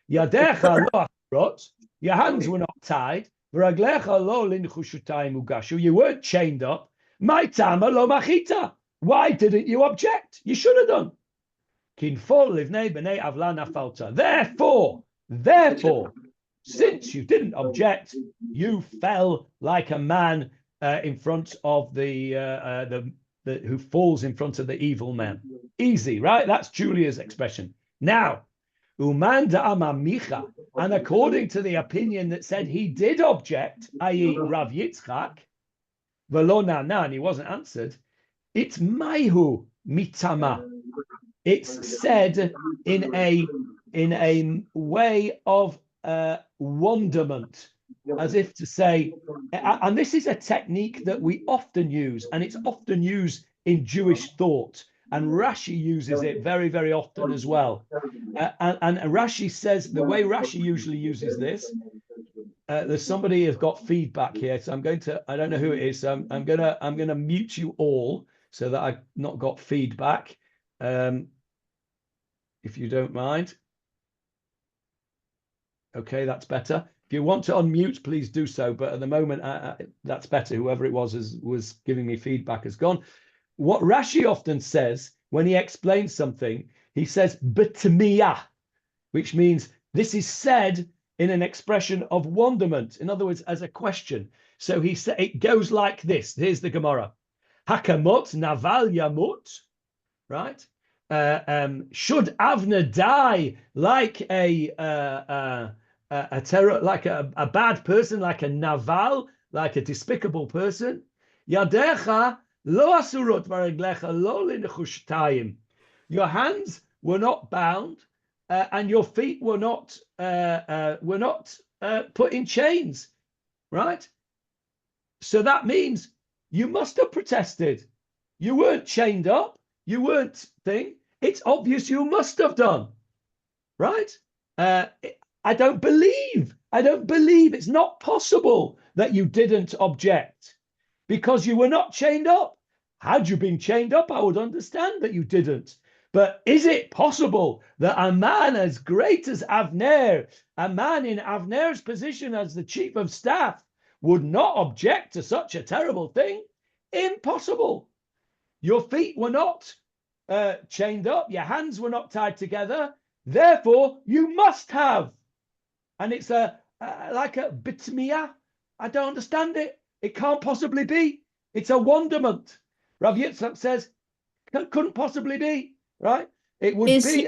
Yadecha lo achrot, your hands were not tied. V'raglecha lo linchushutayim ugashu, you weren't chained up. My tama lo machita. Why didn't you object? You should have done. Kinfol livnei b'nei avla nafalta. Therefore, since you didn't object, you fell like a man in front of the who falls in front of the evil man. Easy, right? That's Julia's expression. Now, umanda amamicha, and according to the opinion that said he did object, i.e., Rav Yitzchak, and he wasn't answered. It's maihu mitama. It's said in a way of wonderment, as if to say, and this is a technique that we often use, and it's often used in Jewish thought, and Rashi uses it very, very often as well. And Rashi says, the way Rashi usually uses this, there's somebody who's got feedback here, so I don't know who it is, so I'm gonna mute you all so that I've not got feedback, if you don't mind. Okay, that's better. If you want to unmute, please do so, but at the moment, that's better. Whoever it was giving me feedback has gone. What Rashi often says when he explains something, he says b'tamiyah, which means this is said in an expression of wonderment. In other words, as a question. So he said it goes like this. Here's the Gemara. Hakamot naval yamut, right? Should Avner die like a terror, like a bad person, like a naval, like a despicable person? Yadecha lo asurot varaglecha lo linechushtaim. Your hands were not bound, and your feet were not put in chains, right? So that means you must have protested. You weren't chained up. You weren't thing. It's obvious you must have done, right? I don't believe it's not possible that you didn't object because you were not chained up. Had you been chained up, I would understand that you didn't. But is it possible that a man as great as Avner, a man in Avner's position as the chief of staff, would not object to such a terrible thing? Impossible. Your feet were not chained up. Your hands were not tied together. Therefore, you must have. And it's like a bitmiyah. I don't understand it. It can't possibly be. It's a wonderment. Rav Yitzchak says, couldn't possibly be, right? It would be.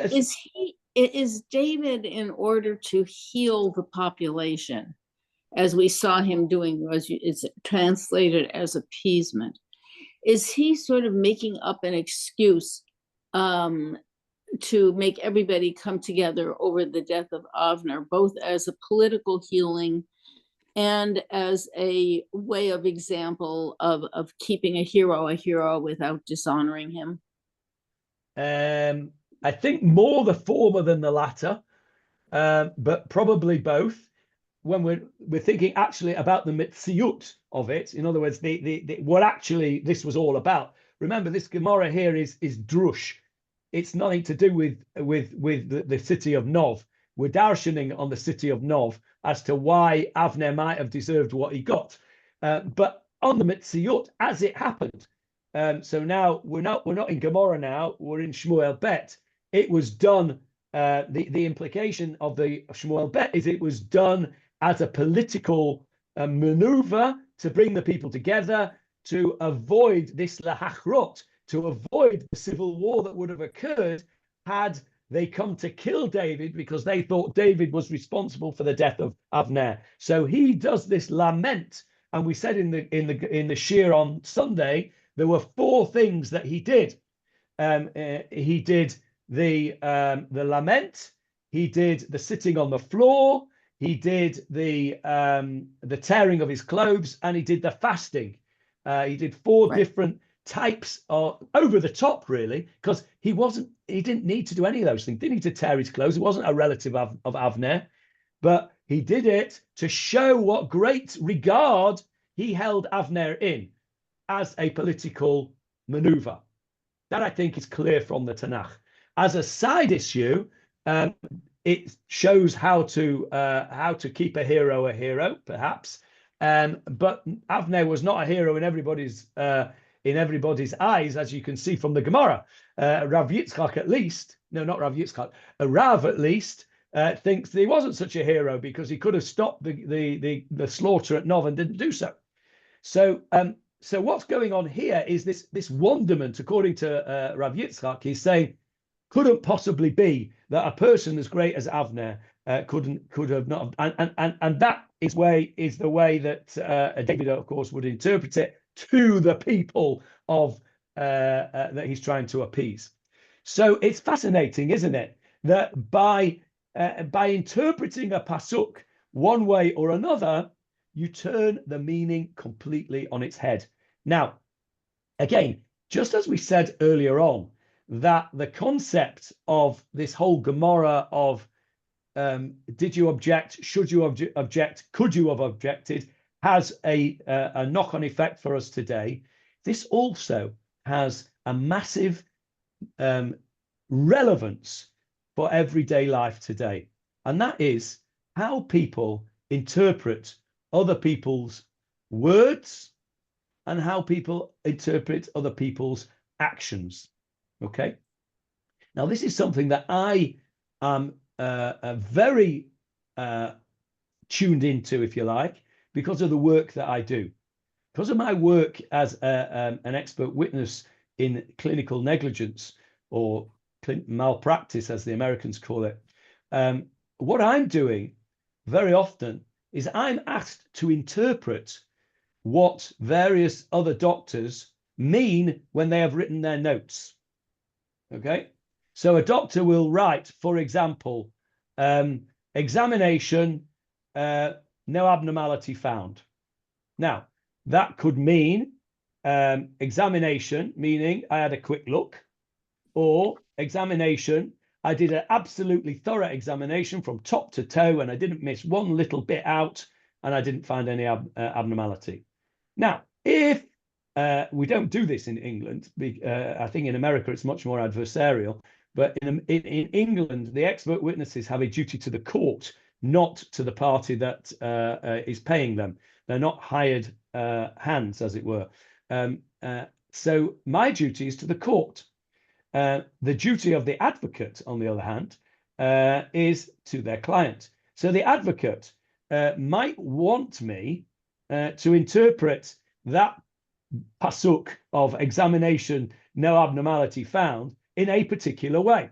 Is David, in order to heal the population, as we saw him doing, it's translated as appeasement, is he sort of making up an excuse to make everybody come together over the death of Avner, both as a political healing and as a way of example of keeping a hero without dishonoring him? I think more the former than the latter, but probably both. When we're thinking actually about the mitziyut of it, in other words, what actually this was all about. Remember, this Gemarah here is drush. It's nothing to do with the city of Nov. We're darshaning on the city of Nov as to why Avner might have deserved what he got. But on the mitziyut, as it happened. So now we're not in Gemarah now. We're in Shmuel Bet. It was done. The implication of the Shmuel Bet is it was done as a political maneuver to bring the people together, to avoid this lahachrot, to avoid the civil war that would have occurred had they come to kill David, because they thought David was responsible for the death of Avner. So he does this lament, and we said in the shir on Sunday there were 4 things that he did. He did the lament, he did the sitting on the floor, he did the tearing of his clothes, and he did the fasting. He did 4 different types of over the top, really, because he didn't need to do any of those things. Didn't need to tear his clothes. He wasn't a relative of Avner, but he did it to show what great regard he held Avner in as a political maneuver. That, I think, is clear from the Tanakh. As a side issue, it shows how to keep a hero, perhaps. But Avner was not a hero in everybody's eyes, as you can see from the Gemarah. Rav Yitzchak, at least, no, not Rav Yitzchak, Rav at least thinks that he wasn't such a hero because he could have stopped the slaughter at Nov and didn't do so. So what's going on here is this wonderment, according to Rav Yitzchak. He's saying, couldn't possibly be that a person as great as Avner could have not, and that is the way that David, of course, would interpret it to the people of that he's trying to appease. So it's fascinating, isn't it, that by interpreting a pasuk one way or another, you turn the meaning completely on its head. Now, again, just as we said earlier on, that the concept of this whole Gemarah of did you object, should you object, could you have objected, has a knock-on effect for us today. This also has a massive relevance for everyday life today, and that is how people interpret other people's words and how people interpret other people's actions. Okay. Now, this is something that I am very tuned into, if you like, because of the work that I do. Because of my work as an expert witness in clinical negligence, or malpractice, as the Americans call it, what I'm doing very often is I'm asked to interpret what various other doctors mean when they have written their notes. Okay, So a doctor will write, for example, examination, no abnormality found. Now, that could mean examination, meaning I had a quick look, or examination, I did an absolutely thorough examination from top to toe, and I didn't miss one little bit out, and I didn't find any abnormality. Now, if we don't do this in England, I think in America it's much more adversarial, but in England, the expert witnesses have a duty to the court, not to the party that is paying them. They're not hired hands, as it were. So my duty is to the court. The duty of the advocate, on the other hand, is to their client. So the advocate might want me to interpret that pasuk of examination, no abnormality found, in a particular way.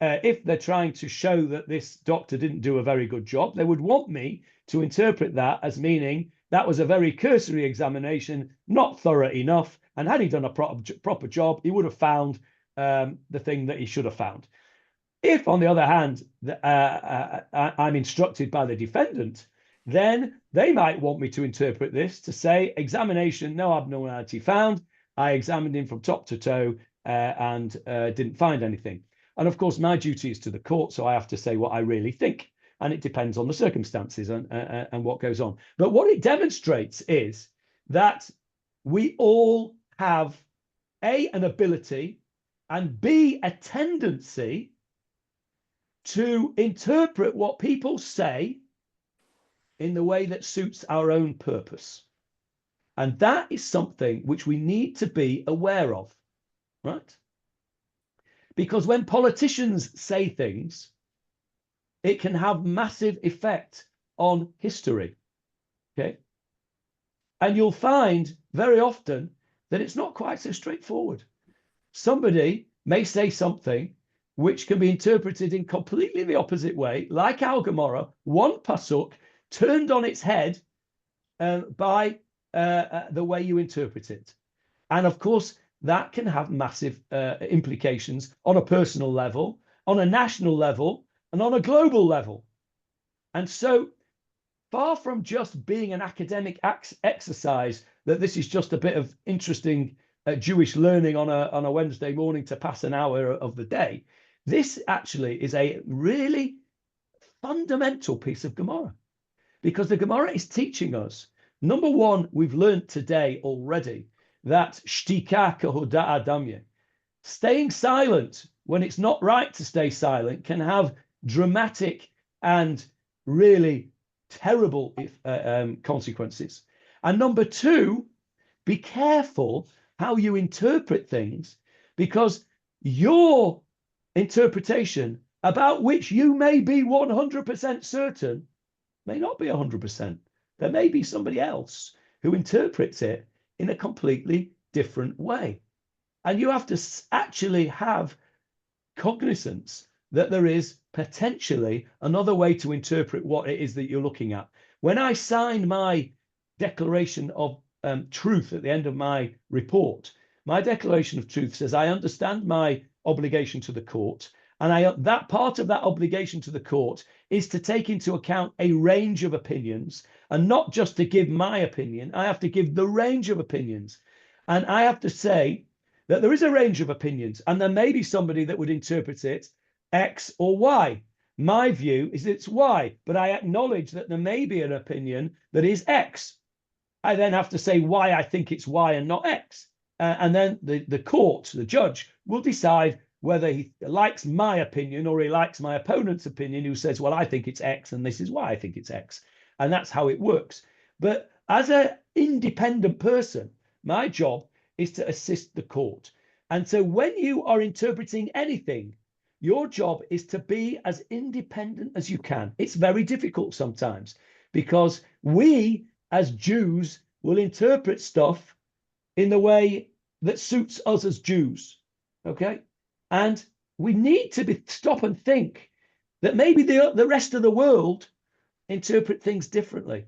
If they're trying to show that this doctor didn't do a very good job, they would want me to interpret that as meaning that was a very cursory examination, not thorough enough, and had he done a proper job, he would have found the thing that he should have found. If, on the other hand, I'm instructed by the defendant, then they might want me to interpret this to say examination, no abnormality found. I examined him from top to toe and didn't find anything. And of course, my duty is to the court, so I have to say what I really think. And it depends on the circumstances and what goes on. But what it demonstrates is that we all have A, an ability, and B, a tendency to interpret what people say in the way that suits our own purpose. And that is something which we need to be aware of, right? Because when politicians say things, it can have massive effect on history, okay? And you'll find very often that it's not quite so straightforward. Somebody may say something which can be interpreted in completely the opposite way, like our Gemarah, one pasuk turned on its head by the way you interpret it. And of course, that can have massive implications on a personal level, on a national level, and on a global level. And so, far from just being an academic exercise, that this is just a bit of interesting Jewish learning on a Wednesday morning to pass an hour of the day, this actually is a really fundamental piece of Gemarah. Because the Gemarah is teaching us, number one, we've learned today already that shtika kehoda'a damya, staying silent when it's not right to stay silent, can have dramatic and really terrible consequences. And number two, be careful how you interpret things, because your interpretation, about which you may be 100% certain, may not be 100%. There may be somebody else who interprets it in a completely different way. And you have to actually have cognizance that there is potentially another way to interpret what it is that you're looking at. When I signed my declaration of truth at the end of my report, my declaration of truth says I understand my obligation to the court, and that part of that obligation to the court is to take into account a range of opinions, and not just to give my opinion. I have to give the range of opinions. And I have to say that there is a range of opinions, and there may be somebody that would interpret it X or Y. My view is it's Y, but I acknowledge that there may be an opinion that is X. I then have to say why I think it's Y and not X. And then the court, the judge, will decide whether he likes my opinion or he likes my opponent's opinion, who says, well, I think it's X and this is why I think it's X. And that's how it works. But as an independent person, my job is to assist the court. And so when you are interpreting anything, your job is to be as independent as you can. It's very difficult sometimes, because we as Jews will interpret stuff in the way that suits us as Jews, okay? And we need to stop and think that maybe the rest of the world interpret things differently.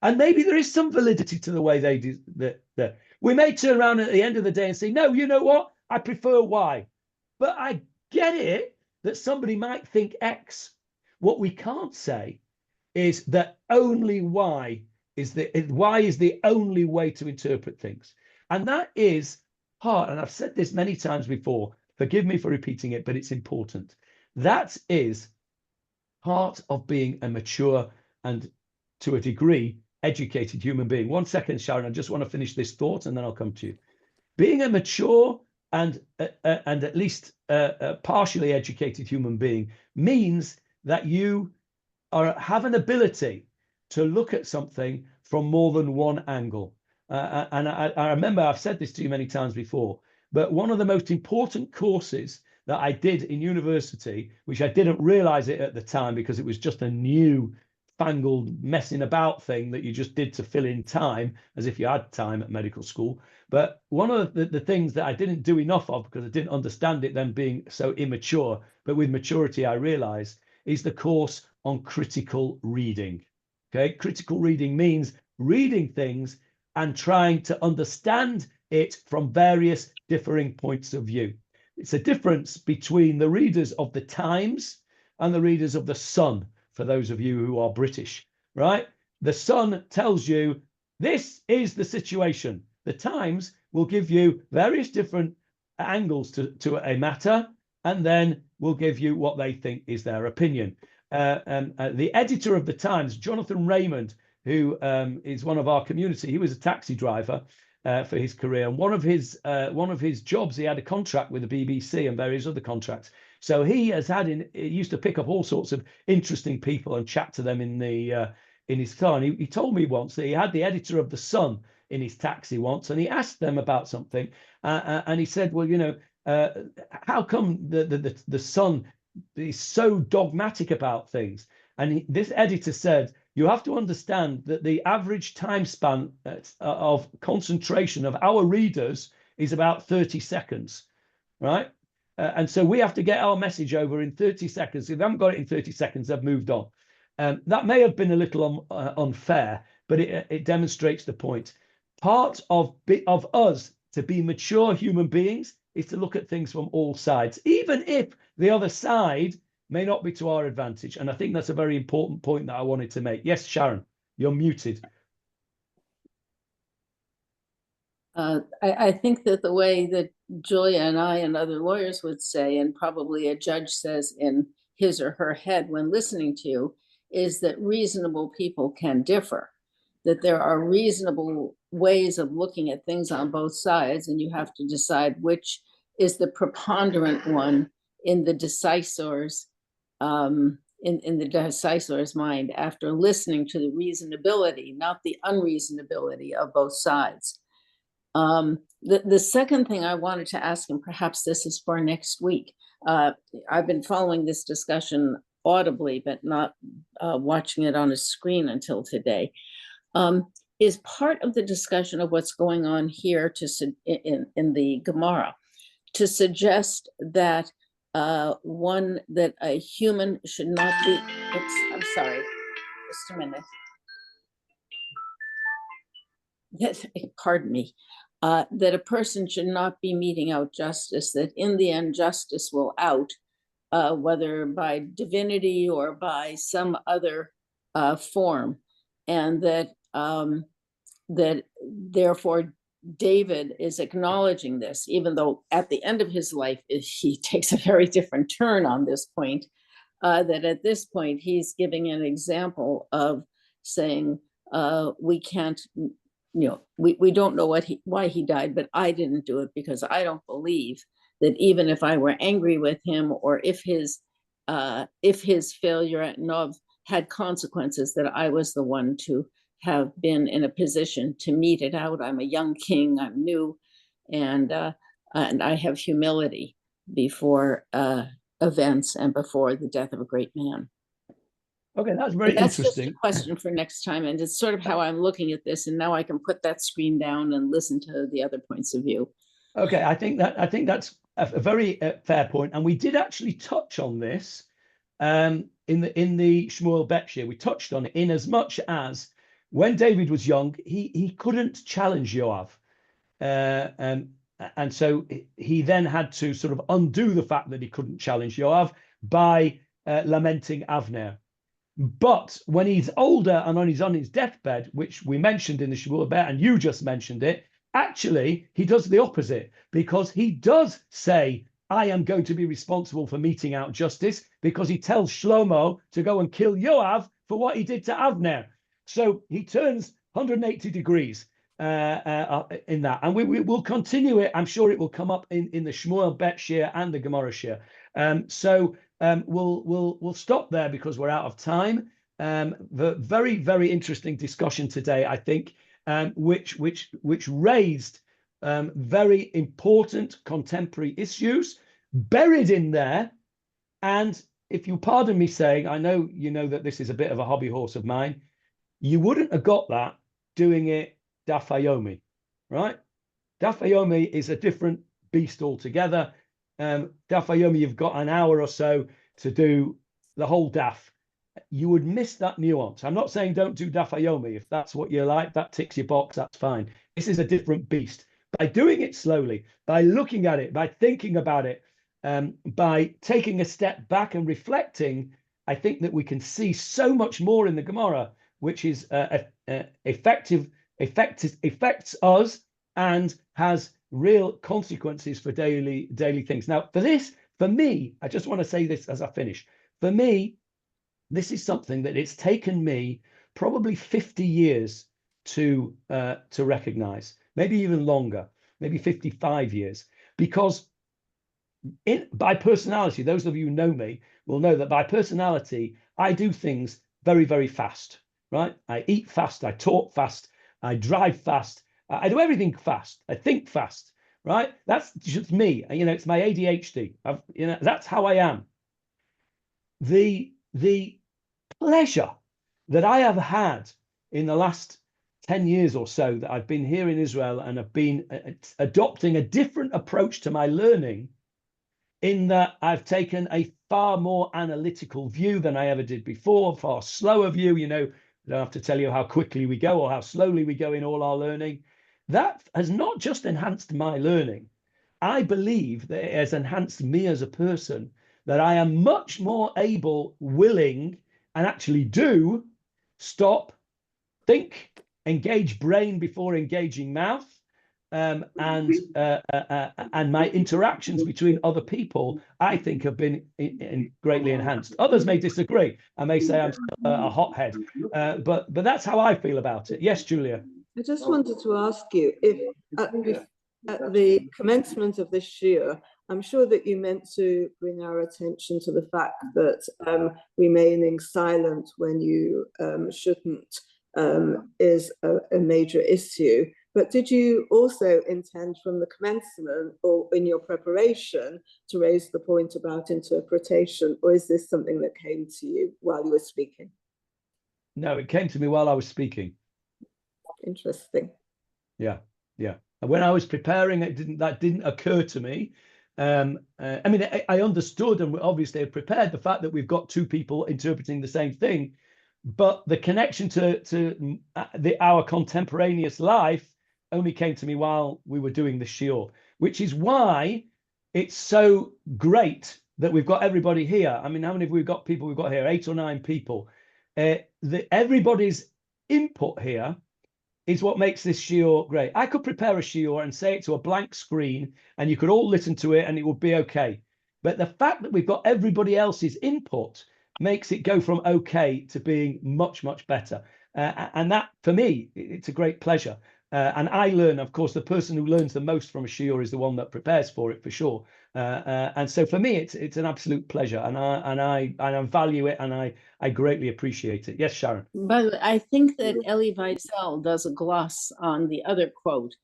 And maybe there is some validity to the way they do that. We may turn around at the end of the day and say, no, you know what? I prefer Y. But I get it that somebody might think X. What we can't say is that only Y is the only way to interpret things. And that is hard. And I've said this many times before. Forgive me for repeating it, but it's important. That is part of being a mature and, to a degree, educated human being. 1 second, Sharon. I just want to finish this thought and then I'll come to you. Being a mature and at least partially educated human being means that you have an ability to look at something from more than one angle. And I remember I've said this to you many times before, but one of the most important courses that I did in university, which I didn't realize it at the time because it was just a new fangled messing about thing that you just did to fill in time, as if you had time at medical school. But one of the things that I didn't do enough of because I didn't understand it then being so immature, but with maturity I realized, is the course on critical reading. Okay, critical reading means reading things and trying to understand it from various differing points of view. It's a difference between the readers of the Times and the readers of the Sun, for those of you who are British, right? The Sun tells you this is the situation. The Times will give you various different angles to a matter, and then will give you what they think is their opinion. The editor of the Times, Jonathan Raymond, who is one of our community, he was a taxi driver for his career, and one of his jobs, he had a contract with the BBC and various other contracts. So he used to pick up all sorts of interesting people and chat to them in his car. And he told me once that he had the editor of the Sun in his taxi once, and he asked them about something, and he said, well, you know, how come the Sun is so dogmatic about things? And this editor said, you have to understand that the average time span of concentration of our readers is about 30 seconds, right? And so we have to get our message over in 30 seconds. If they haven't got it in 30 seconds, they've moved on. That may have been a little unfair, but it demonstrates the point. Part of us to be mature human beings is to look at things from all sides, even if the other side may not be to our advantage. And I think that's a very important point that I wanted to make. Yes, Sharon, you're muted. I think that the way that Julia and I and other lawyers would say, and probably a judge says in his or her head when listening to you, is that reasonable people can differ, that there are reasonable ways of looking at things on both sides, and you have to decide which is the preponderant one in the decisors, in the decisors' mind after listening to the reasonability, not the unreasonability of both sides. The second thing I wanted to ask, and perhaps this is for next week, I've been following this discussion audibly, but not watching it on a screen until today, is part of the discussion of what's going on here in the Gemarah to suggest that that a human should not be, I'm sorry, just a minute. Yes, pardon me. That a person should not be meting out justice, that in the end justice will out, whether by divinity or by some other form, and that therefore David is acknowledging this, even though at the end of his life he takes a very different turn on this point, that at this point he's giving an example of saying we can't, we don't know why he died, but I didn't do it because I don't believe that even if I were angry with him, or if his failure at Nov had consequences, that I was the one to have been in a position to mete it out. I'm a young king, I'm new, and I have humility before events and before the death of a great man. Okay, that's very That's interesting. just a question for next time, and it's sort of how I'm looking at this, and now I can put that screen down and listen to the other points of view. Okay, I think that's a very fair point, and we did actually touch on this in the Shmuel Betshir. We touched on it in as much as when David was young, he couldn't challenge Yoav, And so he then had to sort of undo the fact that he couldn't challenge Yoav by lamenting Avner. But when he's older and he's on his deathbed, which we mentioned in the Shavuot Bet, and you just mentioned it, actually, he does the opposite, because he does say, I am going to be responsible for meting out justice, because he tells Shlomo to go and kill Yoav for what he did to Avner. So he turns 180 degrees in that. And we will continue it. I'm sure it will come up in the Shmuel Bet Shir and the Gemarah Shir. We'll stop there because we're out of time. The very, very interesting discussion today, I think, which raised very important contemporary issues buried in there. And if you pardon me saying, I know you know that this is a bit of a hobby horse of mine, you wouldn't have got that doing it Daf Yomi, right? Daf Yomi is a different beast altogether. Daf Yomi, you've got an hour or so to do the whole Daf. You would miss that nuance. I'm not saying don't do Daf Yomi. If that's what you like, that ticks your box, that's fine. This is a different beast. By doing it slowly, by looking at it, by thinking about it, by taking a step back and reflecting, I think that we can see so much more in the Gemara, which is affects us and has real consequences for daily things. Now, for me, I just want to say this as I finish. For me, this is something that it's taken me probably 50 years to recognize, maybe even longer, maybe 55 years, because by personality, those of you who know me will know that by personality, I do things very, very fast, right? I eat fast, I talk fast, I drive fast, I do everything fast, I think fast, right? That's just me. It's my ADHD. That's how I am. The pleasure that I have had in the last 10 years or so that I've been here in Israel and have been adopting a different approach to my learning, in that I've taken a far more analytical view than I ever did before, far slower view. I don't have to tell you how quickly we go or how slowly we go in all our learning. That has not just enhanced my learning. I believe that it has enhanced me as a person, that I am much more able, willing, and actually do stop, think, engage brain before engaging mouth, and my interactions between other people, I think, have been greatly enhanced. Others may disagree. I may say I'm a hothead, but that's how I feel about it. Yes, Julia. I just wanted to ask you if at the commencement of this year, I'm sure that you meant to bring our attention to the fact that remaining silent when you shouldn't is a major issue. But did you also intend from the commencement or in your preparation to raise the point about interpretation, or is this something that came to you while you were speaking? No, it came to me while I was speaking. Interesting. Yeah. And when I was preparing, that didn't occur to me. I understood and obviously had prepared the fact that we've got two people interpreting the same thing, but the connection to our contemporaneous life only came to me while we were doing the shiur, which is why it's so great that we've got everybody here. I mean, how many have we got people we've got here? 8 or 9 people. Everybody's input here is what makes this shiur great. I could prepare a shiur and say it to a blank screen and you could all listen to it and it would be okay. But the fact that we've got everybody else's input makes it go from okay to being much, much better. And that, for me, it's a great pleasure. And I learn, of course, the person who learns the most from a shiur is the one that prepares for it, for sure. And so for me, it's an absolute pleasure, and I value it, and I greatly appreciate it. Yes, Sharon. But I think that Elie Wiesel does a gloss on the other quote.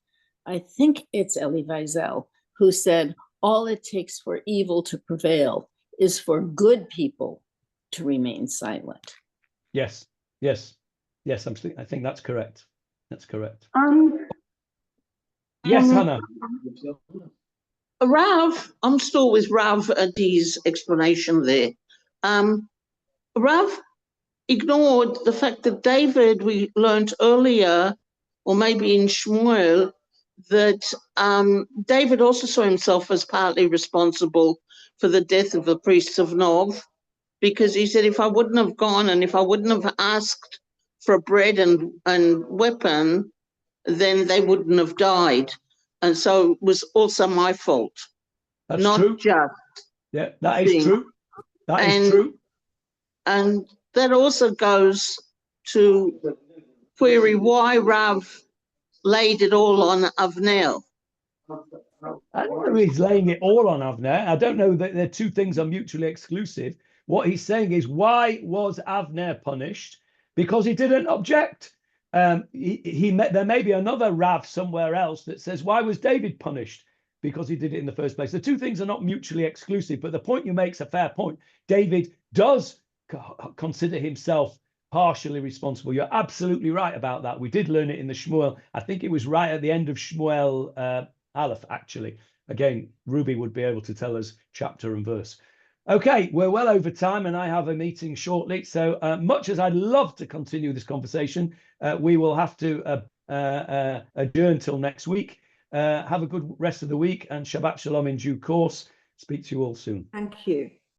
I think it's Elie Wiesel who said, "All it takes for evil to prevail is for good people to remain silent." Yes. I think that's correct. That's correct. Yes, Hannah. Rav, I'm still with Rav and his explanation there. Rav ignored the fact that David, we learned earlier, or maybe in Shmuel, that David also saw himself as partly responsible for the death of the priests of Nov, because he said, if I wouldn't have gone and if I wouldn't have asked for bread and weapon, then they wouldn't have died. And so it was also my fault. That's not true. just. Yeah, that is true. That is true. And that also goes to query why Rav laid it all on Avner. I don't know if he's laying it all on Avner. I don't know that the two things are mutually exclusive. What he's saying is, why was Avner punished? Because he didn't object. There may be another Rav somewhere else that says, why was David punished? Because he did it in the first place. The two things are not mutually exclusive, but the point you make is a fair point. David does consider himself partially responsible. You're absolutely right about that. We did learn it in the Shmuel. I think it was right at the end of Shmuel Aleph, actually. Again, Ruby would be able to tell us chapter and verse. Okay, we're well over time and I have a meeting shortly. So much as I'd love to continue this conversation, we will have to adjourn till next week. Have a good rest of the week and Shabbat Shalom in due course. Speak to you all soon. Thank you.